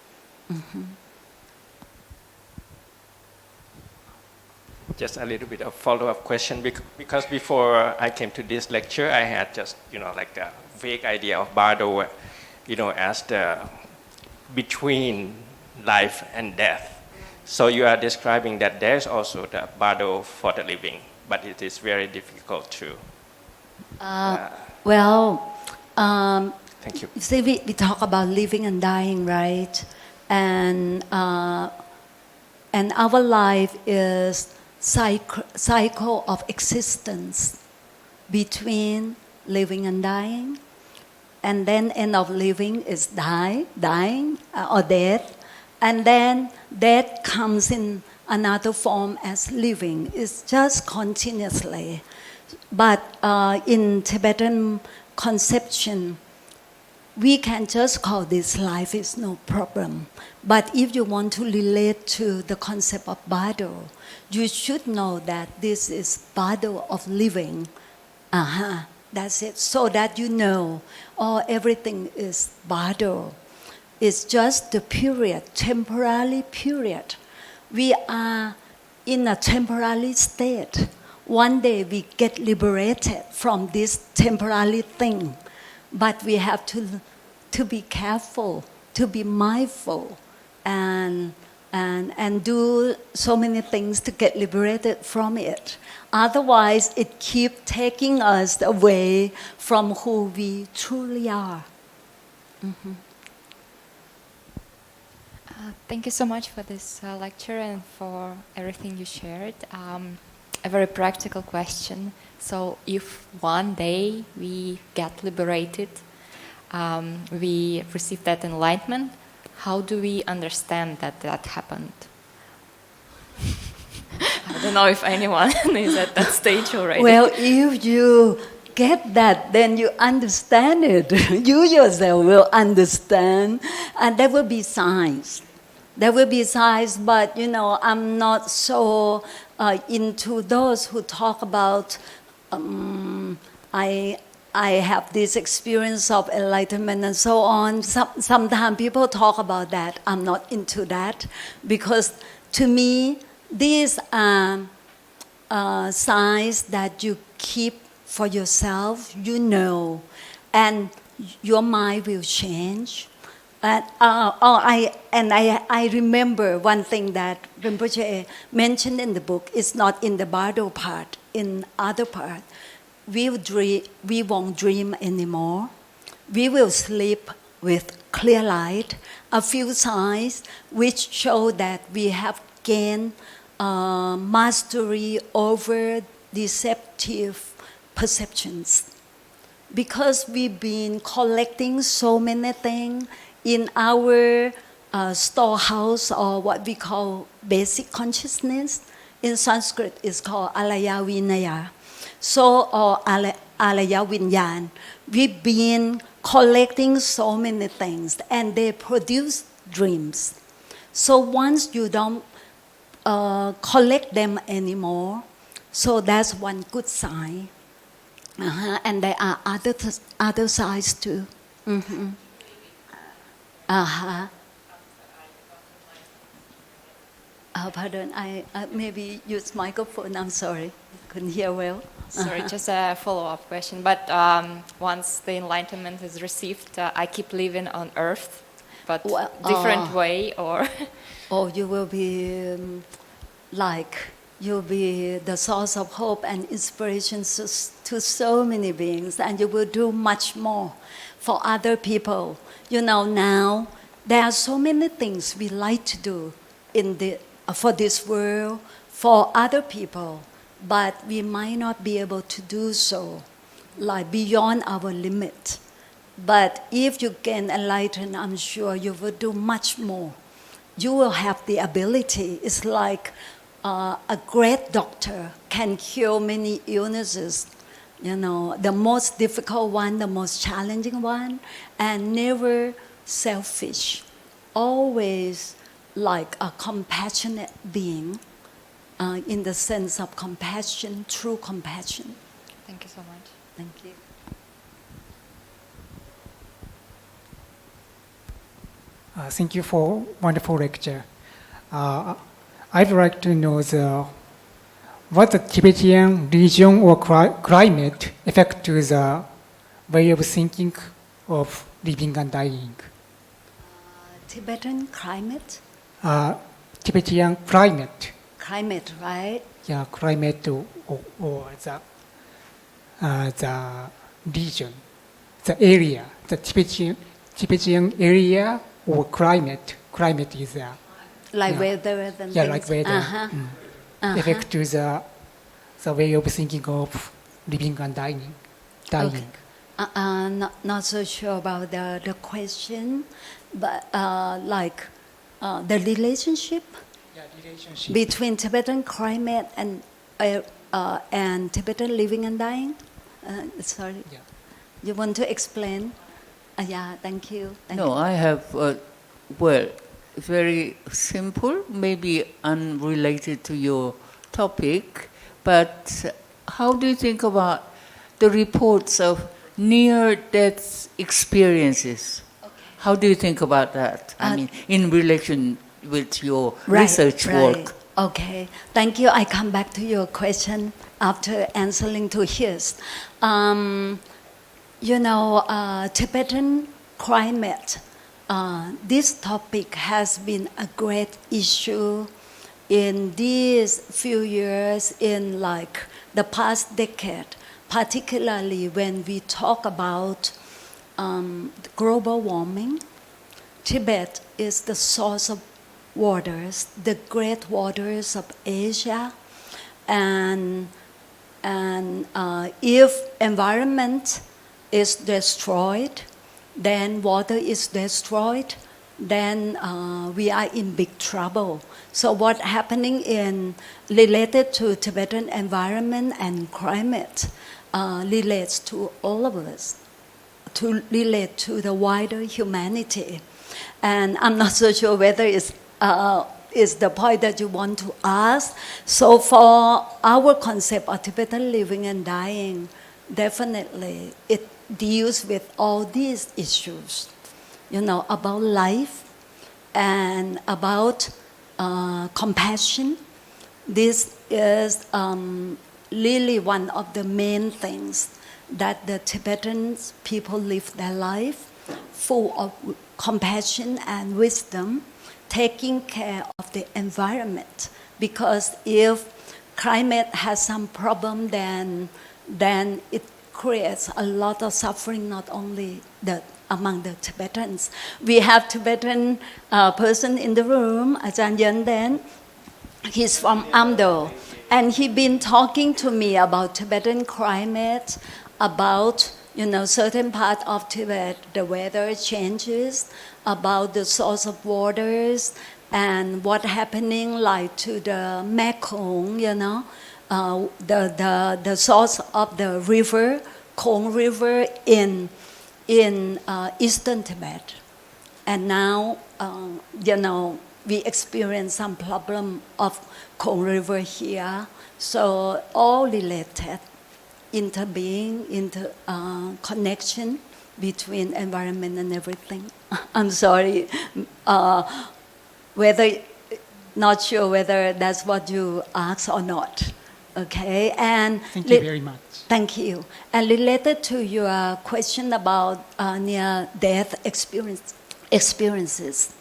Mm-hmm. Just a little bit of follow-up question, because before I came to this lecture, I had just, like a vague idea of bardo, as the between life and death. So you are describing that there's also the bardo for the living, but it is very difficult to. Thank you. See, we talk about living and dying, right? And our life is cycle of existence between living and dying, and then end of living is dying or death, and then death comes in another form as living. It's just continuously. But in Tibetan conception, we can just call this life, is no problem. But if you want to relate to the concept of bardo, you should know that this is bardo of living. That's it. So that you know, everything is bardo. It's just the period, temporary period. We are in a temporary state. One day we get liberated from this temporary thing. But we have to be careful, to be mindful, and do so many things to get liberated from it. Otherwise, it keeps taking us away from who we truly are. Mm-hmm. Thank you so much for this lecture and for everything you shared. A very practical question. So if one day we get liberated, we receive that enlightenment, how do we understand that happened? I don't know if anyone is at that stage already. Well, if you get that, then you understand it. You yourself will understand, and there will be signs. There will be signs, but I'm not so into those who talk about I I have this experience of enlightenment and so on. Sometimes people talk about that. I'm not into that because to me, these are signs that you keep for yourself, and your mind will change. I remember one thing that Rinpoche mentioned in the book. It's not in the bardo part, in other part. We won't dream anymore. We will sleep with clear light. A few signs which show that we have gained mastery over deceptive perceptions. Because we've been collecting so many things in our storehouse, or what we call basic consciousness. In Sanskrit, it's called alaya vinaya. Or alaya vinyan. We've been collecting so many things, and they produce dreams. So once you don't collect them anymore, so that's one good sign. And there are other sides too. Mm-hmm. Pardon, I maybe use microphone. I'm sorry, couldn't hear well. Sorry, just a follow-up question. But once the enlightenment is received, I keep living on earth, but different way, or? You will be you'll be the source of hope and inspiration to so many beings, and you will do much more for other people. Now there are so many things we like to do for this world, for other people, but we might not be able to do so, beyond our limit. But if you can enlighten, I'm sure you will do much more. You will have the ability. It's like a great doctor can cure many illnesses, the most difficult one, the most challenging one, and never selfish, always like a compassionate being, in the sense of compassion, true compassion. Thank you so much. Thank you. Thank you for wonderful lecture. I'd like to know what the Tibetan region or climate affect to the way of thinking of living and dying. Tibetan climate? Tibetan climate. Climate, right? Yeah, climate or the region, the area, the Tibetan area or climate. Climate is weather and yeah, things. like weather. Affect to the way of thinking of living and dying. Okay. Not so sure about the question, but the relationship, between Tibetan climate and Tibetan living and dying. Sorry, Yeah. You want to explain? Yeah, thank you. No, I have very simple, maybe unrelated to your topic, but how do you think about the reports of near-death experiences? Okay. How do you think about that? I mean, in relation with your research work. Okay, thank you. I come back to your question after answering to his. Tibetan climate, this topic has been a great issue in these few years, in the past decade, particularly when we talk about global warming. Tibet is the source of waters, the great waters of Asia, and if environment is destroyed, then water is destroyed, then we are in big trouble. So what's happening related to Tibetan environment and climate relates to all of us, to relate to the wider humanity. And I'm not so sure whether it's the point that you want to ask. So for our concept of Tibetan living and dying, definitely it deals with all these issues, about life and about compassion. This is really one of the main things that the Tibetan people live their life full of compassion and wisdom, taking care of the environment. Because if climate has some problem, then it creates a lot of suffering, not only among the Tibetans. We have Tibetan person in the room, Ajahn Yenden. He's from Amdo, and he's been talking to me about Tibetan climate, about certain part of Tibet, the weather changes, about the source of waters, and what happening like to the Mekong, the source of the river, Kong River in Eastern Tibet. And now, we experience some problem of Kong River here. So all related, interbeing, connection between environment and everything. I'm sorry, not sure whether that's what you asked or not. Okay, and thank you very much. Thank you. And related to your question about near-death experiences,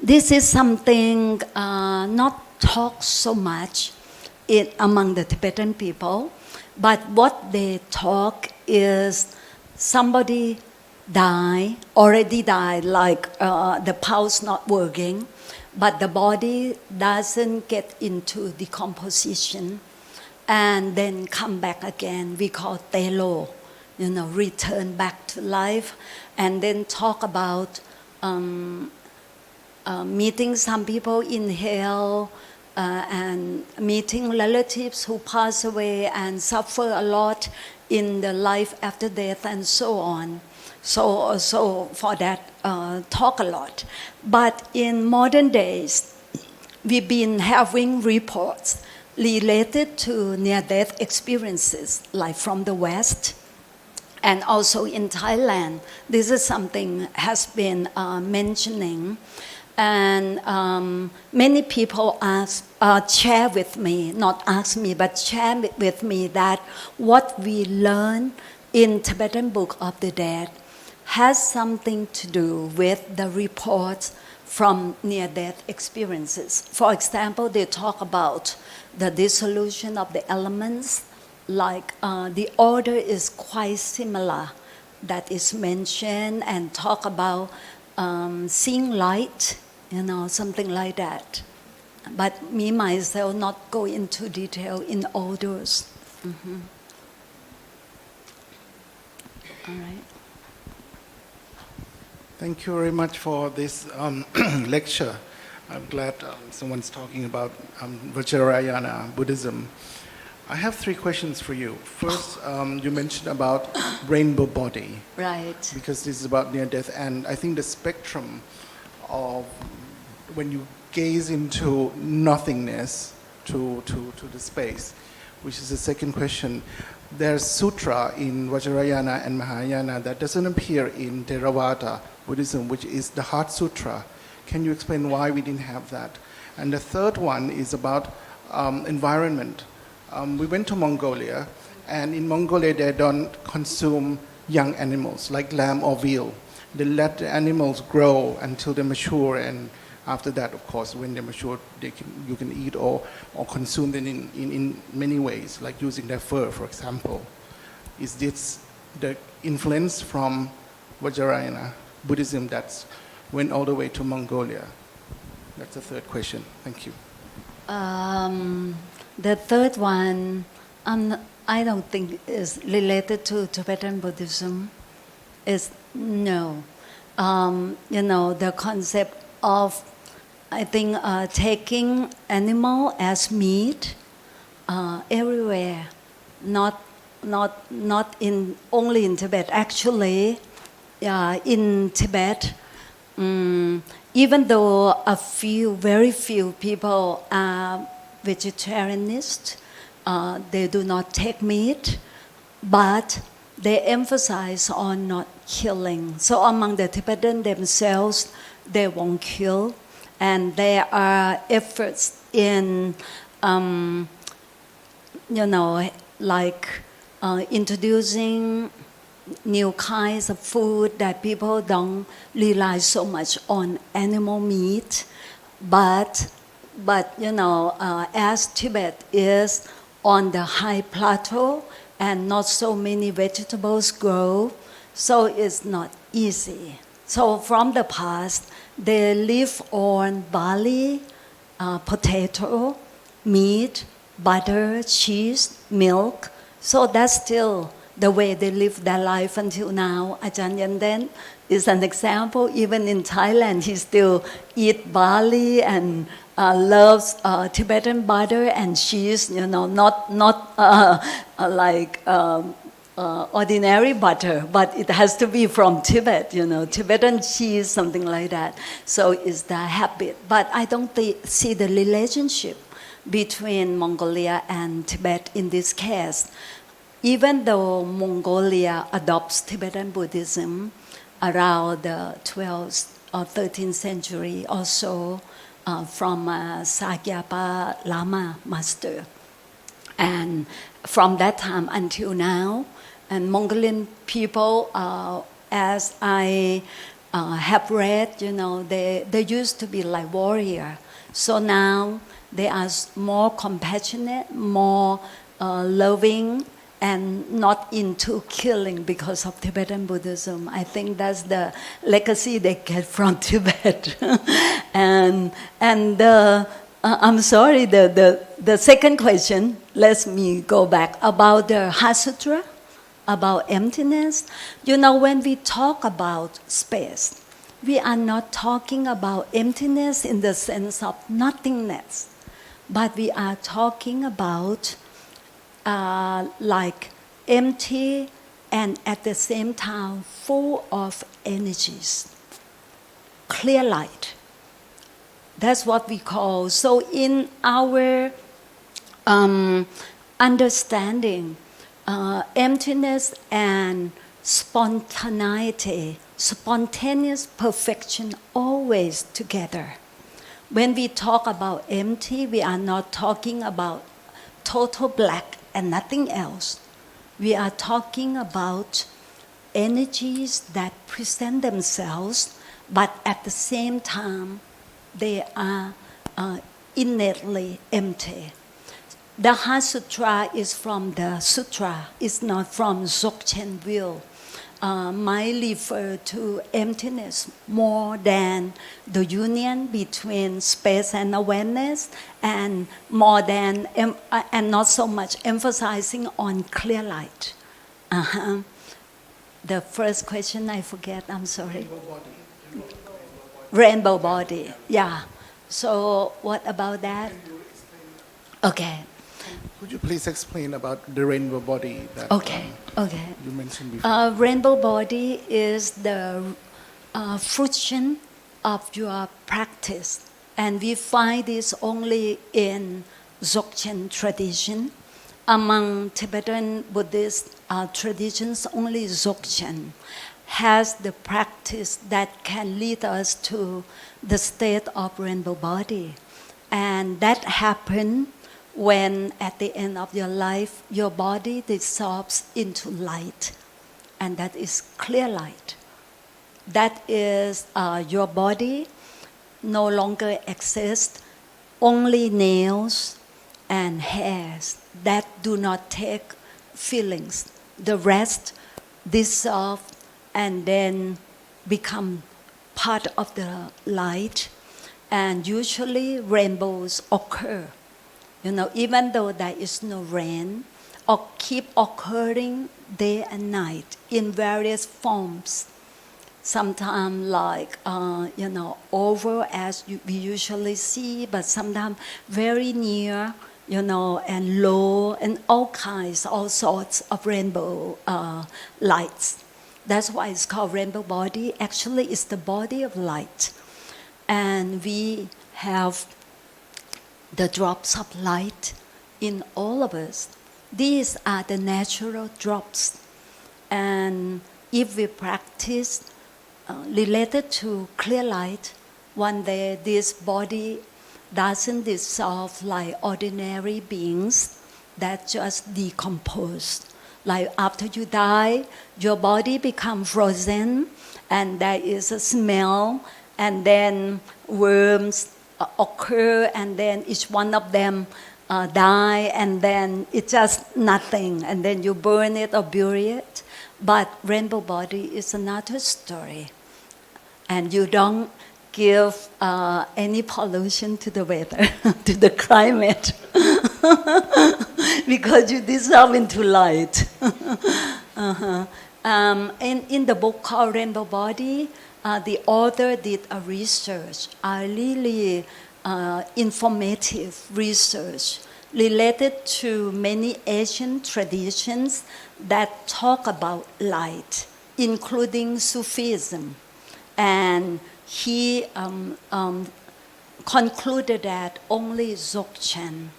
this is something not talked so much among the Tibetan people, but what they talk is somebody already died, like the pulse not working, but the body doesn't get into decomposition and then come back again. We call telo, return back to life, and then talk about meeting some people in hell, and meeting relatives who pass away and suffer a lot in the life after death and so on. So for that, talk a lot. But in modern days, we've been having reports related to near-death experiences, like from the West, and also in Thailand. This is something has been mentioning. And many people share with me, not ask me, but share with me that what we learn in Tibetan Book of the Dead has something to do with the reports from near-death experiences. For example, they talk about the dissolution of the elements, like the order is quite similar that is mentioned, and talk about seeing light, something like that. But me, myself, not go into detail in all those. Mm-hmm. All right. Thank you very much for this lecture. I'm glad someone's talking about Vajrayana Buddhism. I have 3 questions for you. First, you mentioned about rainbow body. Right. Because this is about near-death, and I think the spectrum of when you gaze into nothingness to the space, which is the second question. There's sutra in Vajrayana and Mahayana that doesn't appear in Theravada Buddhism, which is the Heart Sutra. Can you explain why we didn't have that? And the third one is about environment. We went to Mongolia, and in Mongolia they don't consume young animals like lamb or veal. They let the animals grow until they mature, and after that, of course, when they mature, you can eat or consume them in many ways, like using their fur, for example. Is this the influence from Vajrayana Buddhism that went all the way to Mongolia? That's the third question. Thank you. The third one, I don't think is related to Tibetan Buddhism. No. The concept of, I think, taking animal as meat everywhere, not only in Tibet. Actually, in Tibet, even though very few people are vegetarianists, they do not take meat. but they emphasize on not killing. So among the Tibetan themselves, they won't kill, and there are efforts in, introducing new kinds of food that people don't rely so much on animal meat, but as Tibet is on the high plateau and not so many vegetables grow, so it's not easy. So from the past, they live on barley, potato, meat, butter, cheese, milk. So that's still the way they live their life until now. Ajahn Yanden is an example. Even in Thailand, he still eats barley and loves Tibetan butter and cheese. Not like ordinary butter, but it has to be from Tibet. Tibetan cheese, something like that. So it's the habit. But I don't see the relationship between Mongolia and Tibet in this case. Even though Mongolia adopts Tibetan Buddhism around the 12th or 13th century or so from Sakyapa Lama master. And from that time until now, and Mongolian people, as I have read, they used to be like warrior. So now they are more compassionate, more loving, and not into killing because of Tibetan Buddhism. I think that's the legacy they get from Tibet. and I'm sorry, the second question, let me go back, about the Heart Sutra, about emptiness. When we talk about space, we are not talking about emptiness in the sense of nothingness, but we are talking about like empty and at the same time full of energies, clear light. That's what we call. So in our understanding, emptiness and spontaneity, spontaneous perfection always together. When we talk about empty, we are not talking about total black and nothing else. We are talking about energies that present themselves, but at the same time, they are innately empty. The Heart Sutra is from the Sutra, it's not from Dzogchen will. Might refer to emptiness more than the union between space and awareness, and more than and not so much emphasizing on clear light. The first question I forget. I'm sorry. Rainbow body. Yeah. So what about that? Okay. Could you please explain about the rainbow body that you mentioned before? Rainbow body is the fruition of your practice. And we find this only in Dzogchen tradition. Among Tibetan Buddhist traditions, only Dzogchen has the practice that can lead us to the state of rainbow body. And that happens when at the end of your life, your body dissolves into light, and that is clear light. That is your body no longer exists, only nails and hairs that do not take feelings. The rest dissolve and then become part of the light, and usually rainbows occur. Even though there is no rain, or keep occurring day and night in various forms. Sometimes like, over as we usually see, but sometimes very near, and low, and all sorts of rainbow lights. That's why it's called rainbow body. Actually, it's the body of light. And we have the drops of light in all of us. These are the natural drops. And if we practice related to clear light, one day this body doesn't dissolve like ordinary beings that just decompose. Like after you die, your body becomes frozen and there is a smell, and then worms occur, and then each one of them die, and then it's just nothing, and then you burn it or bury it. But rainbow body is another story. And you don't give any pollution to the weather, to the climate, because you dissolve into light. And in the book called Rainbow Body, the author did a research, a really informative research related to many Asian traditions that talk about light, including Sufism. And he concluded that only Dzogchen,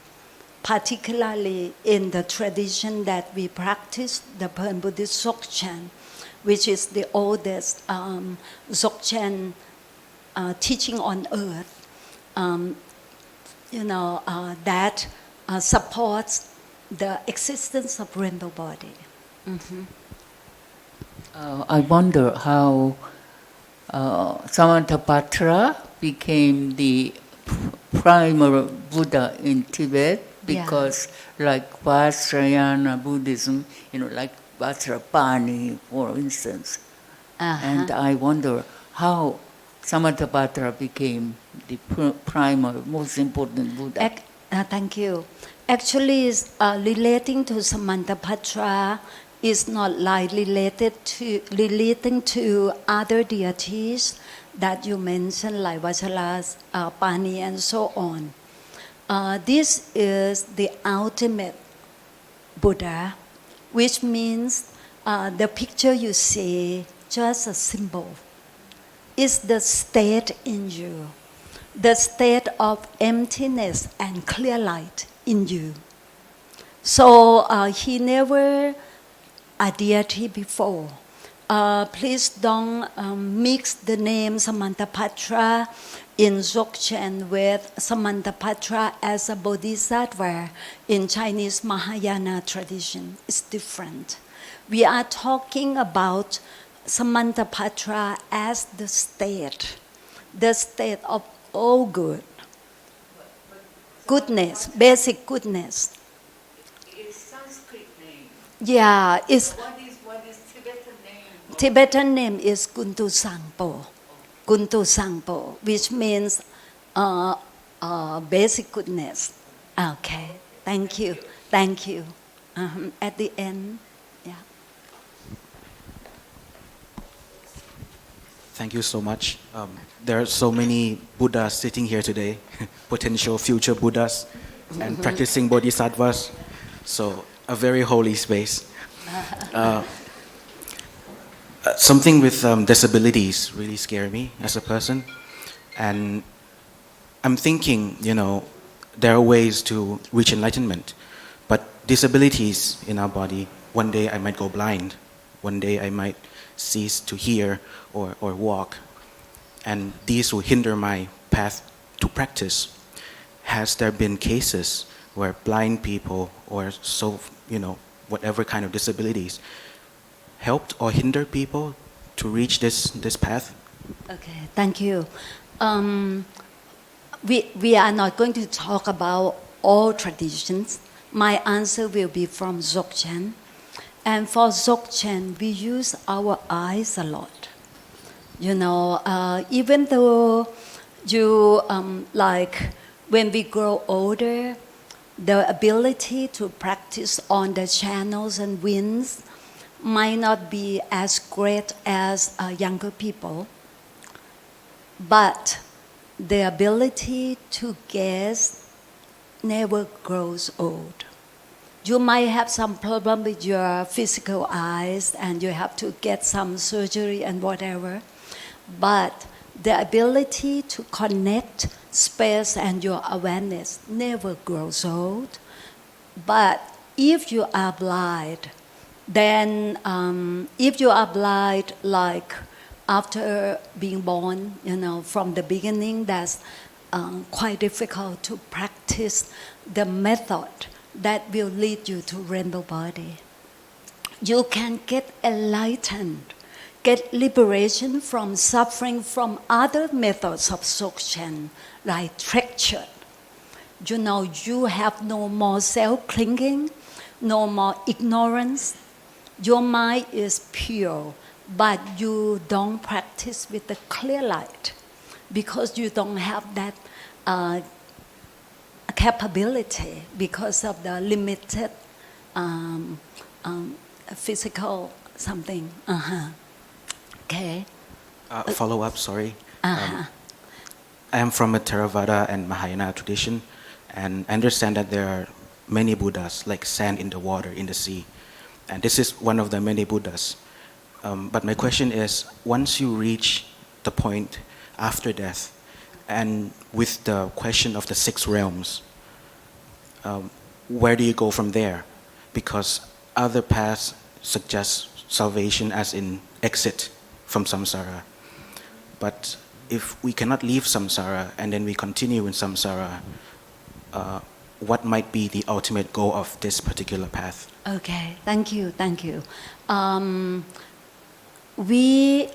particularly in the tradition that we practice, the Bon Buddhist Dzogchen, which is the oldest Dzogchen teaching on earth, that supports the existence of rainbow body. Mm-hmm. I wonder how Samantabhadra became the primordial Buddha in Tibet, because like Vajrayana Buddhism, like Vajrapani, for instance. And I wonder how Samantabhadra became the primal, most important Buddha. Thank you. Actually, relating to Samantabhadra is not like relating to other deities that you mentioned, like Vajrapani and so on. This is the ultimate Buddha, which means the picture you see, just a symbol, is the state in you, the state of emptiness and clear light in you. So he never a deity before. Please don't mix the name Samantabhadra in Dzogchen with Samantabhadra as a bodhisattva in Chinese Mahayana tradition. It's different. We are talking about Samantabhadra as the state of all good. Goodness, basic goodness. It's Sanskrit name. Yeah, it's What is Tibetan name? Tibetan name is Kuntu Zangpo. Kuntu Zangpo, which means basic goodness. Okay, thank you. At the end, yeah. Thank you so much. There are so many Buddhas sitting here today, potential future Buddhas, and practicing bodhisattvas. So a very holy space. Something with disabilities really scare me as a person. And I'm thinking, there are ways to reach enlightenment. But disabilities in our body, one day I might go blind. One day I might cease to hear or walk. And these will hinder my path to practice. Has there been cases where blind people or whatever kind of disabilities helped or hinder people to reach this path? Okay, thank you. We are not going to talk about all traditions. My answer will be from Dzogchen. And for Dzogchen, we use our eyes a lot. Even though when we grow older, the ability to practice on the channels and winds might not be as great as younger people, but the ability to gaze never grows old. You might have some problem with your physical eyes and you have to get some surgery and whatever, but the ability to connect space and your awareness never grows old. But if you are blind, then if you are blind, like after being born, from the beginning, that's quite difficult to practice the method that will lead you to rainbow body. You can get enlightened, get liberation from suffering from other methods of Dzogchen, like treachery. You have no more self-clinging, no more ignorance. Your mind is pure, but you don't practice with the clear light because you don't have that capability because of the limited physical something. Okay. Follow up, sorry. Uh-huh. I am from a Theravada and Mahayana tradition, and I understand that there are many Buddhas, like sand in the water, in the sea. And this is one of the many Buddhas. But my question is, once you reach the point after death, and with the question of the 6 realms, where do you go from there? Because other paths suggest salvation as in exit from samsara. But if we cannot leave samsara and then we continue in samsara, what might be the ultimate goal of this particular path? Okay, thank you. We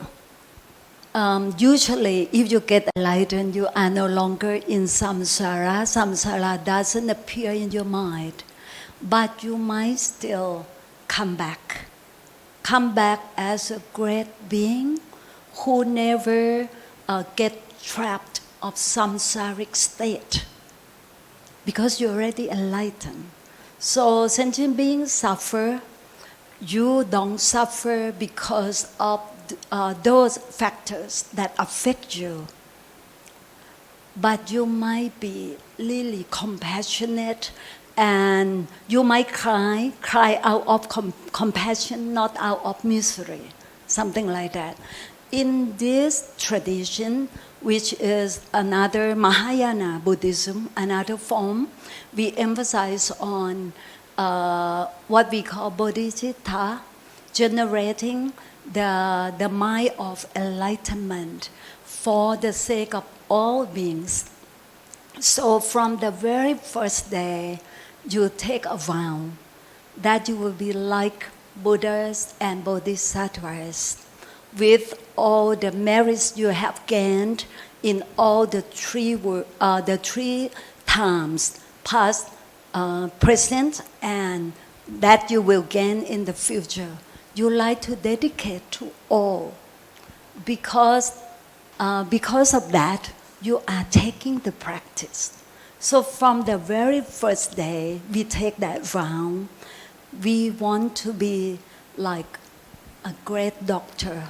usually, if you get enlightened, you are no longer in samsara. Samsara doesn't appear in your mind, but you might still come back as a great being who never get trapped of samsaric state, because you're already enlightened. So sentient beings suffer. You don't suffer because of those factors that affect you. But you might be really compassionate, and you might cry out of compassion, not out of misery, something like that. In this tradition, which is another Mahayana Buddhism, another form, we emphasize on what we call bodhicitta, generating the mind of enlightenment for the sake of all beings. So from the very first day, you take a vow that you will be like Buddhas and Bodhisattvas, with all the merits you have gained in all the three times, past, present, and that you will gain in the future. You like to dedicate to all, because of that you are taking the practice. So from the very first day we take that vow. We want to be like a great doctor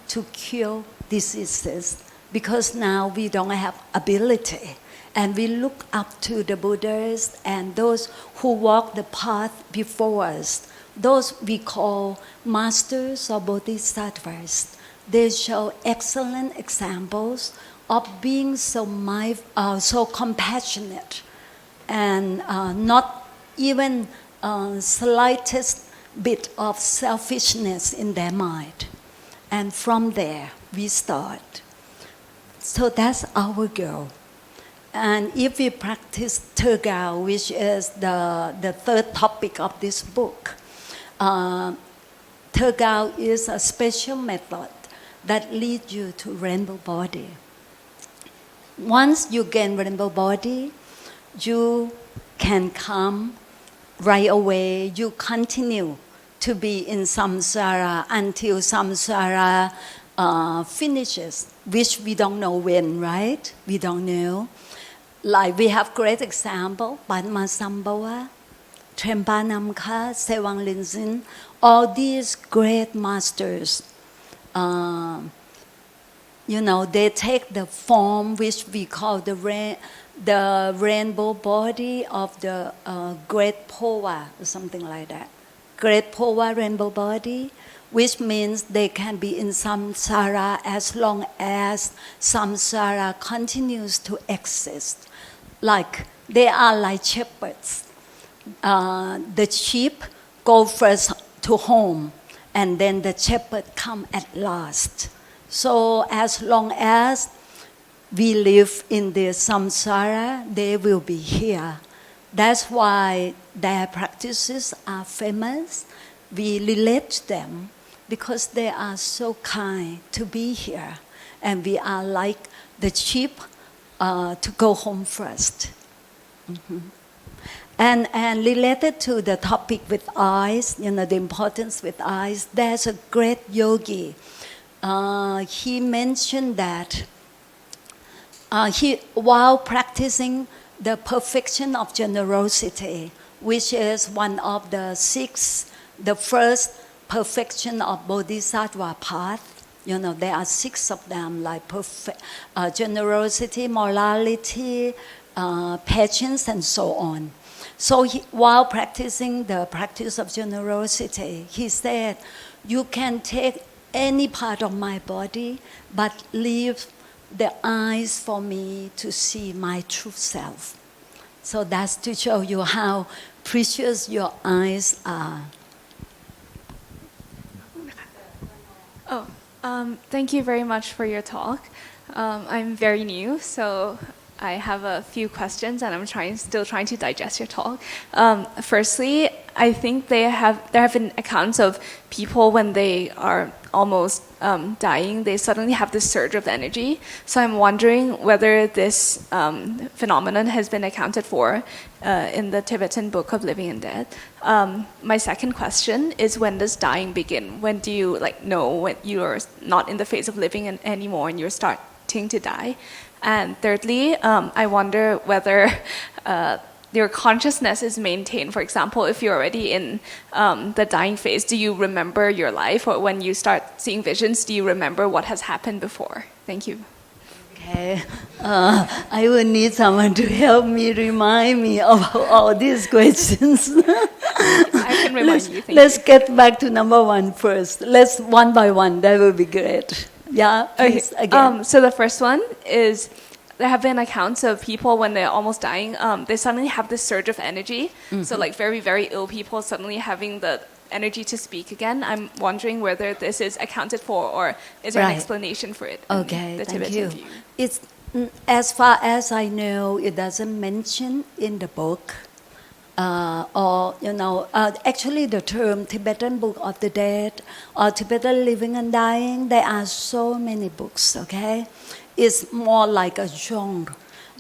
to cure diseases, because now we don't have ability, and we look up to the Buddhas and those who walk the path before us. Those we call masters or bodhisattvas. They show excellent examples of being so compassionate, and not even slightest bit of selfishness in their mind. And from there we start. So that's our goal. And if we practice Tergao, which is the third topic of this book, Tergao is a special method that leads you to rainbow body. Once you gain rainbow body, you can come right away. You continue to be in samsara until samsara finishes, which we don't know when, right? We don't know. Like we have great example, Padma Sambhava, Trempa Namkha, Sewang Linzin, all these great masters, they take the form which we call the rainbow body of the great phowa, or something like that. Great phowa rainbow body, which means they can be in samsara as long as samsara continues to exist. Like they are like shepherds. the sheep go first to home, and then the shepherd come at last. So as long as we live in the samsara, they will be here. That's why their practices are famous. We relate to them because they are so kind to be here. And we are like the sheep to go home first. Mm-hmm. And related to the topic with eyes, the importance with eyes, there's a great yogi. He mentioned that while practicing the perfection of generosity, which is one of the the first perfection of Bodhisattva path. There are 6 of them, like generosity, morality, patience, and so on. So while practicing the practice of generosity, he said, you can take any part of my body, but leave the eyes for me to see my true self. So that's to show you how precious your eyes are. Thank you very much for your talk. I'm very new, so I have a few questions, and I'm still trying to digest your talk. Firstly, I think there have been accounts of people when they are almost dying, they suddenly have this surge of energy. So I'm wondering whether this phenomenon has been accounted for in the Tibetan Book of Living and Dead. My second question is, when does dying begin? When do you know when you are not in the phase of living anymore and you're starting to die? And thirdly, I wonder whether your consciousness is maintained. For example, if you're already in the dying phase, do you remember your life? Or when you start seeing visions, do you remember what has happened before? Thank you. Okay. I will need someone to help me, remind me of all these questions. I can remind you. Let's get back to number 1 first. Let's one by one. That will be great. Yeah, please, okay. Again. So the first one is, there have been accounts of people when they're almost dying, they suddenly have this surge of energy. Mm-hmm. So very, very ill people suddenly having the energy to speak again. I'm wondering whether this is accounted for, or is there an explanation for it? Okay, the thank Tibetan you. view? It's, as far as I know, it doesn't mention in the book. Actually the term Tibetan Book of the Dead or Tibetan Living and Dying, there are so many books, okay? It's more like a genre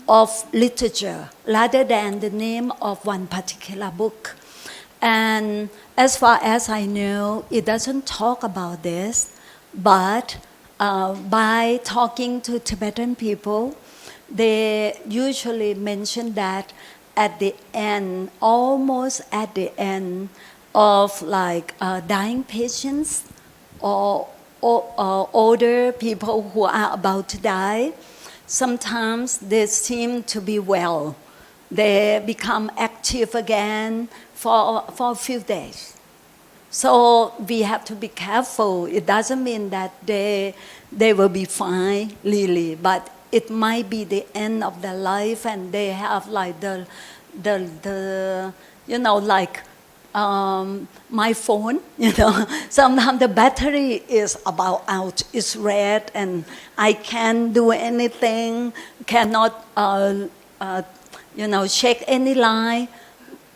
of literature rather than the name of one particular book. And as far as I know, it doesn't talk about this, but by talking to Tibetan people, they usually mention that at the end, almost at the end of dying patients or older people who are about to die, sometimes they seem to be well. They become active again for a few days. So we have to be careful. It doesn't mean that they will be fine, really, but it might be the end of their life, and they have my phone, sometimes the battery is about out, it's red, and I can't do anything, cannot, check any line,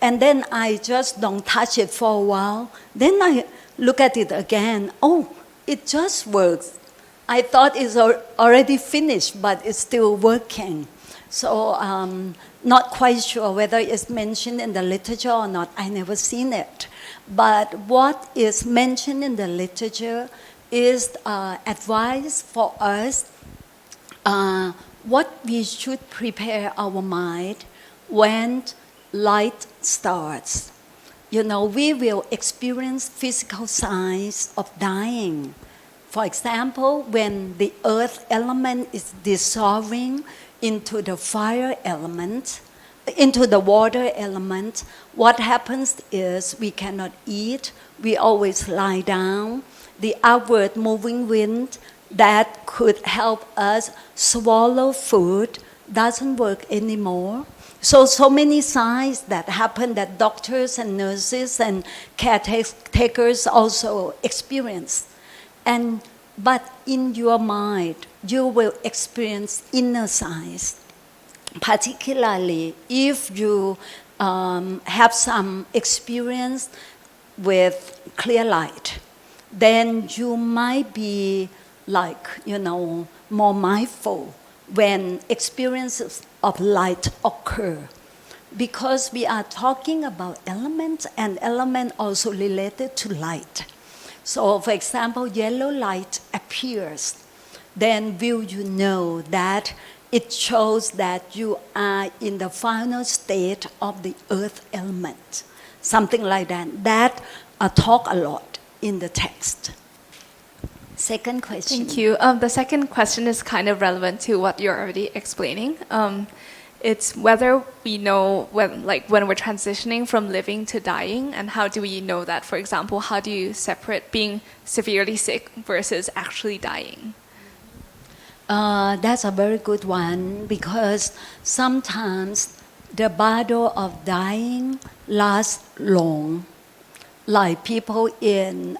and then I just don't touch it for a while. Then I look at it again. Oh, it just works. I thought it's already finished, but it's still working. So not quite sure whether it's mentioned in the literature or not. I never seen it. But what is mentioned in the literature is advice for us what we should prepare our mind when light starts. We will experience physical signs of dying. For example, when the earth element is dissolving into the fire element, into the water element, what happens is we cannot eat, we always lie down. The outward moving wind that could help us swallow food doesn't work anymore. So many signs that happen that doctors and nurses and caretakers also experience. But in your mind, you will experience inner signs. Particularly if you have some experience with clear light, then you might be more mindful when experiences of light occur. Because we are talking about elements, and element also related to light. So for example, yellow light appears, then will you know that it shows that you are in the final state of the earth element. Something like that. That talk a lot in the text. Second question. Thank you. The second question is kind of relevant to what you're already explaining. It's whether we know when we're transitioning from living to dying, and how do we know that? For example, how do you separate being severely sick versus actually dying? That's a very good one, because sometimes the bardo of dying lasts long. Like people in,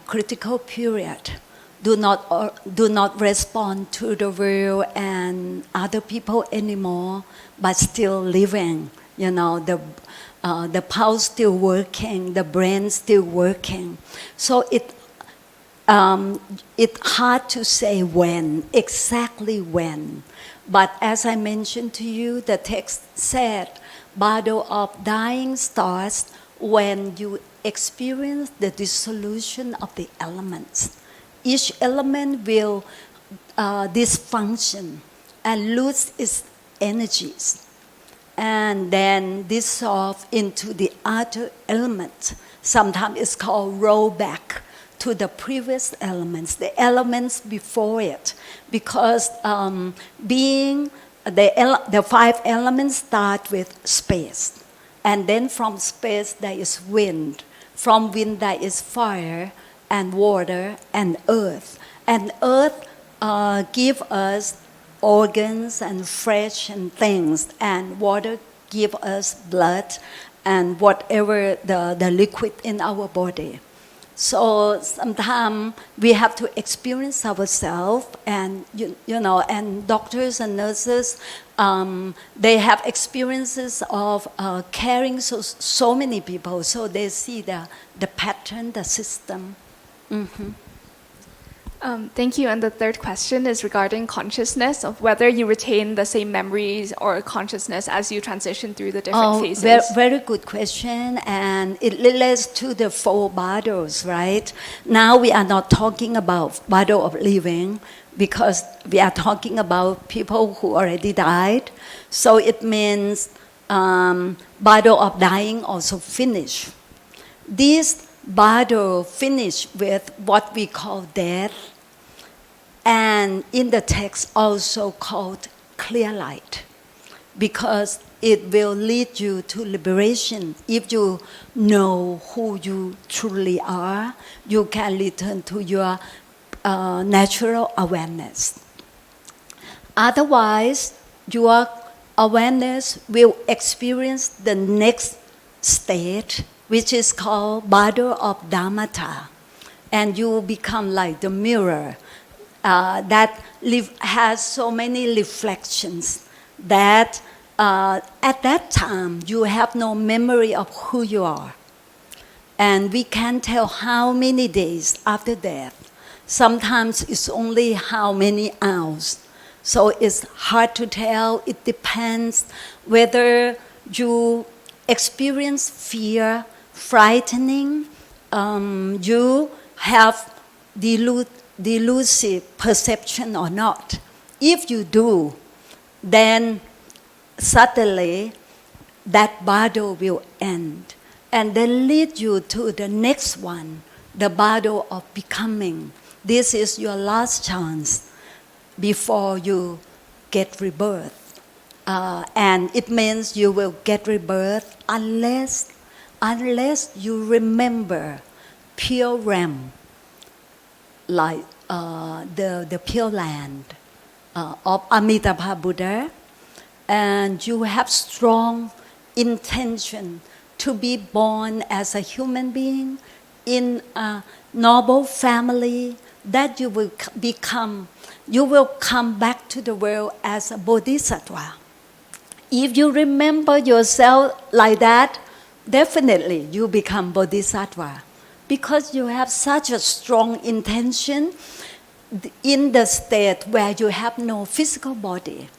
critical period do not respond to the world and other people anymore, but still living. The pulse still working, the brain still working. So it's hard to say exactly when. But as I mentioned to you, the text said, bardo of dying starts when you experience the dissolution of the elements. Each element will dysfunction and lose its energies, and then dissolve into the other element. Sometimes it's called roll back to the previous elements, the elements before it, because being the five elements start with space, and then from space there is wind, from wind there is fire and water and earth. And earth give us organs and flesh and things, and water give us blood and whatever the liquid in our body. So sometimes we have to experience ourselves, and and doctors and nurses, they have experiences of caring so many people, so they see the pattern, the system. Mm-hmm. Thank you. And the third question is regarding consciousness, of whether you retain the same memories or consciousness as you transition through the different phases. Very good question, and it relates to the four bardos, right? Now we are not talking about bardo of living, because we are talking about people who already died. So it means bardo of dying also finish. This bardo finish with what we call death, and in the text also called clear light, because it will lead you to liberation. If you know who you truly are, you can return to your natural awareness. Otherwise, your awareness will experience the next state, which is called bardo of dhammata, and you become like the mirror that has so many reflections that at that time you have no memory of who you are, and we can't tell how many days after death. Sometimes it's only how many hours, so it's hard to tell. It depends whether you experience fear, frightening, you have delusive perception or not. If you do, then suddenly that bardo will end, and then lead you to the next one, the bardo of becoming. This is your last chance before you get rebirth. And it means you will get rebirth unless you remember pure realm, like the pure land of Amitabha Buddha, and you have strong intention to be born as a human being in a noble family, that you will come back to the world as a bodhisattva. If you remember yourself like that, definitely you become bodhisattva, because you have such a strong intention in the state where you have no physical body,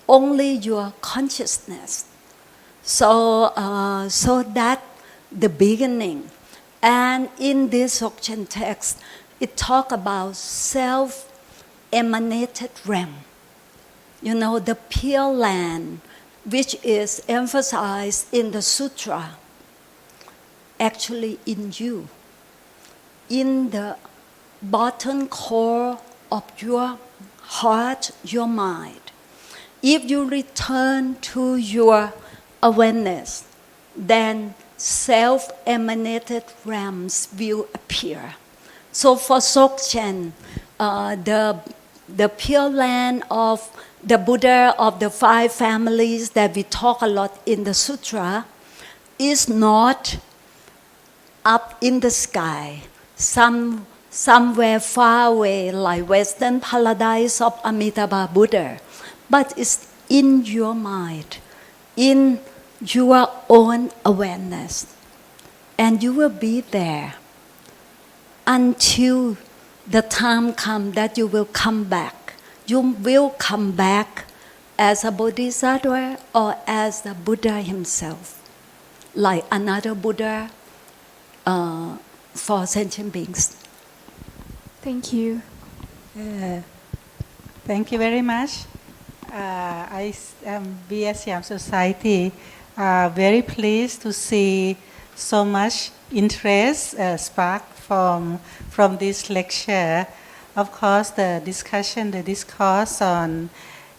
only your consciousness. So that the beginning. And in this Dzogchen text, it talks about self-emanated realm. You know, the Pure Land, which is emphasized in the sutra, actually in you, in the bottom core of your heart, your mind. If you return to your awareness, then self-emanated realms will appear. So for Dzogchen, the Pure Land of the Buddha of the 5 families that we talk a lot in the sutra is not up in the sky, somewhere far away, like Western paradise of Amitabha Buddha, but it's in your mind, in your own awareness. And you will be there until the time comes that you will come back. You will come back as a bodhisattva or as the Buddha himself, like another Buddha for sentient beings. Thank you. Thank you very much. We as Siam Society are very pleased to see so much interest sparked from this lecture. Of course, the discourse on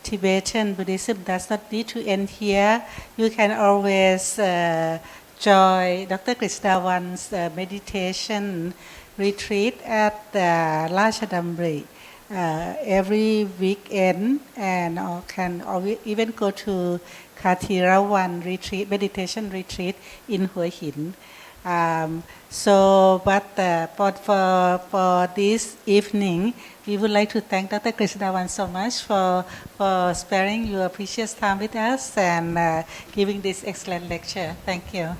Tibetan Buddhism does not need to end here. You can always join Dr. Krisadawan's meditation retreat at the Rajadamri every weekend, and can even go to Katirawan retreat, meditation retreat in Hua Hin. But for this evening, we would like to thank Dr. Krisadawan so much for sparing your precious time with us and giving this excellent lecture. Thank you.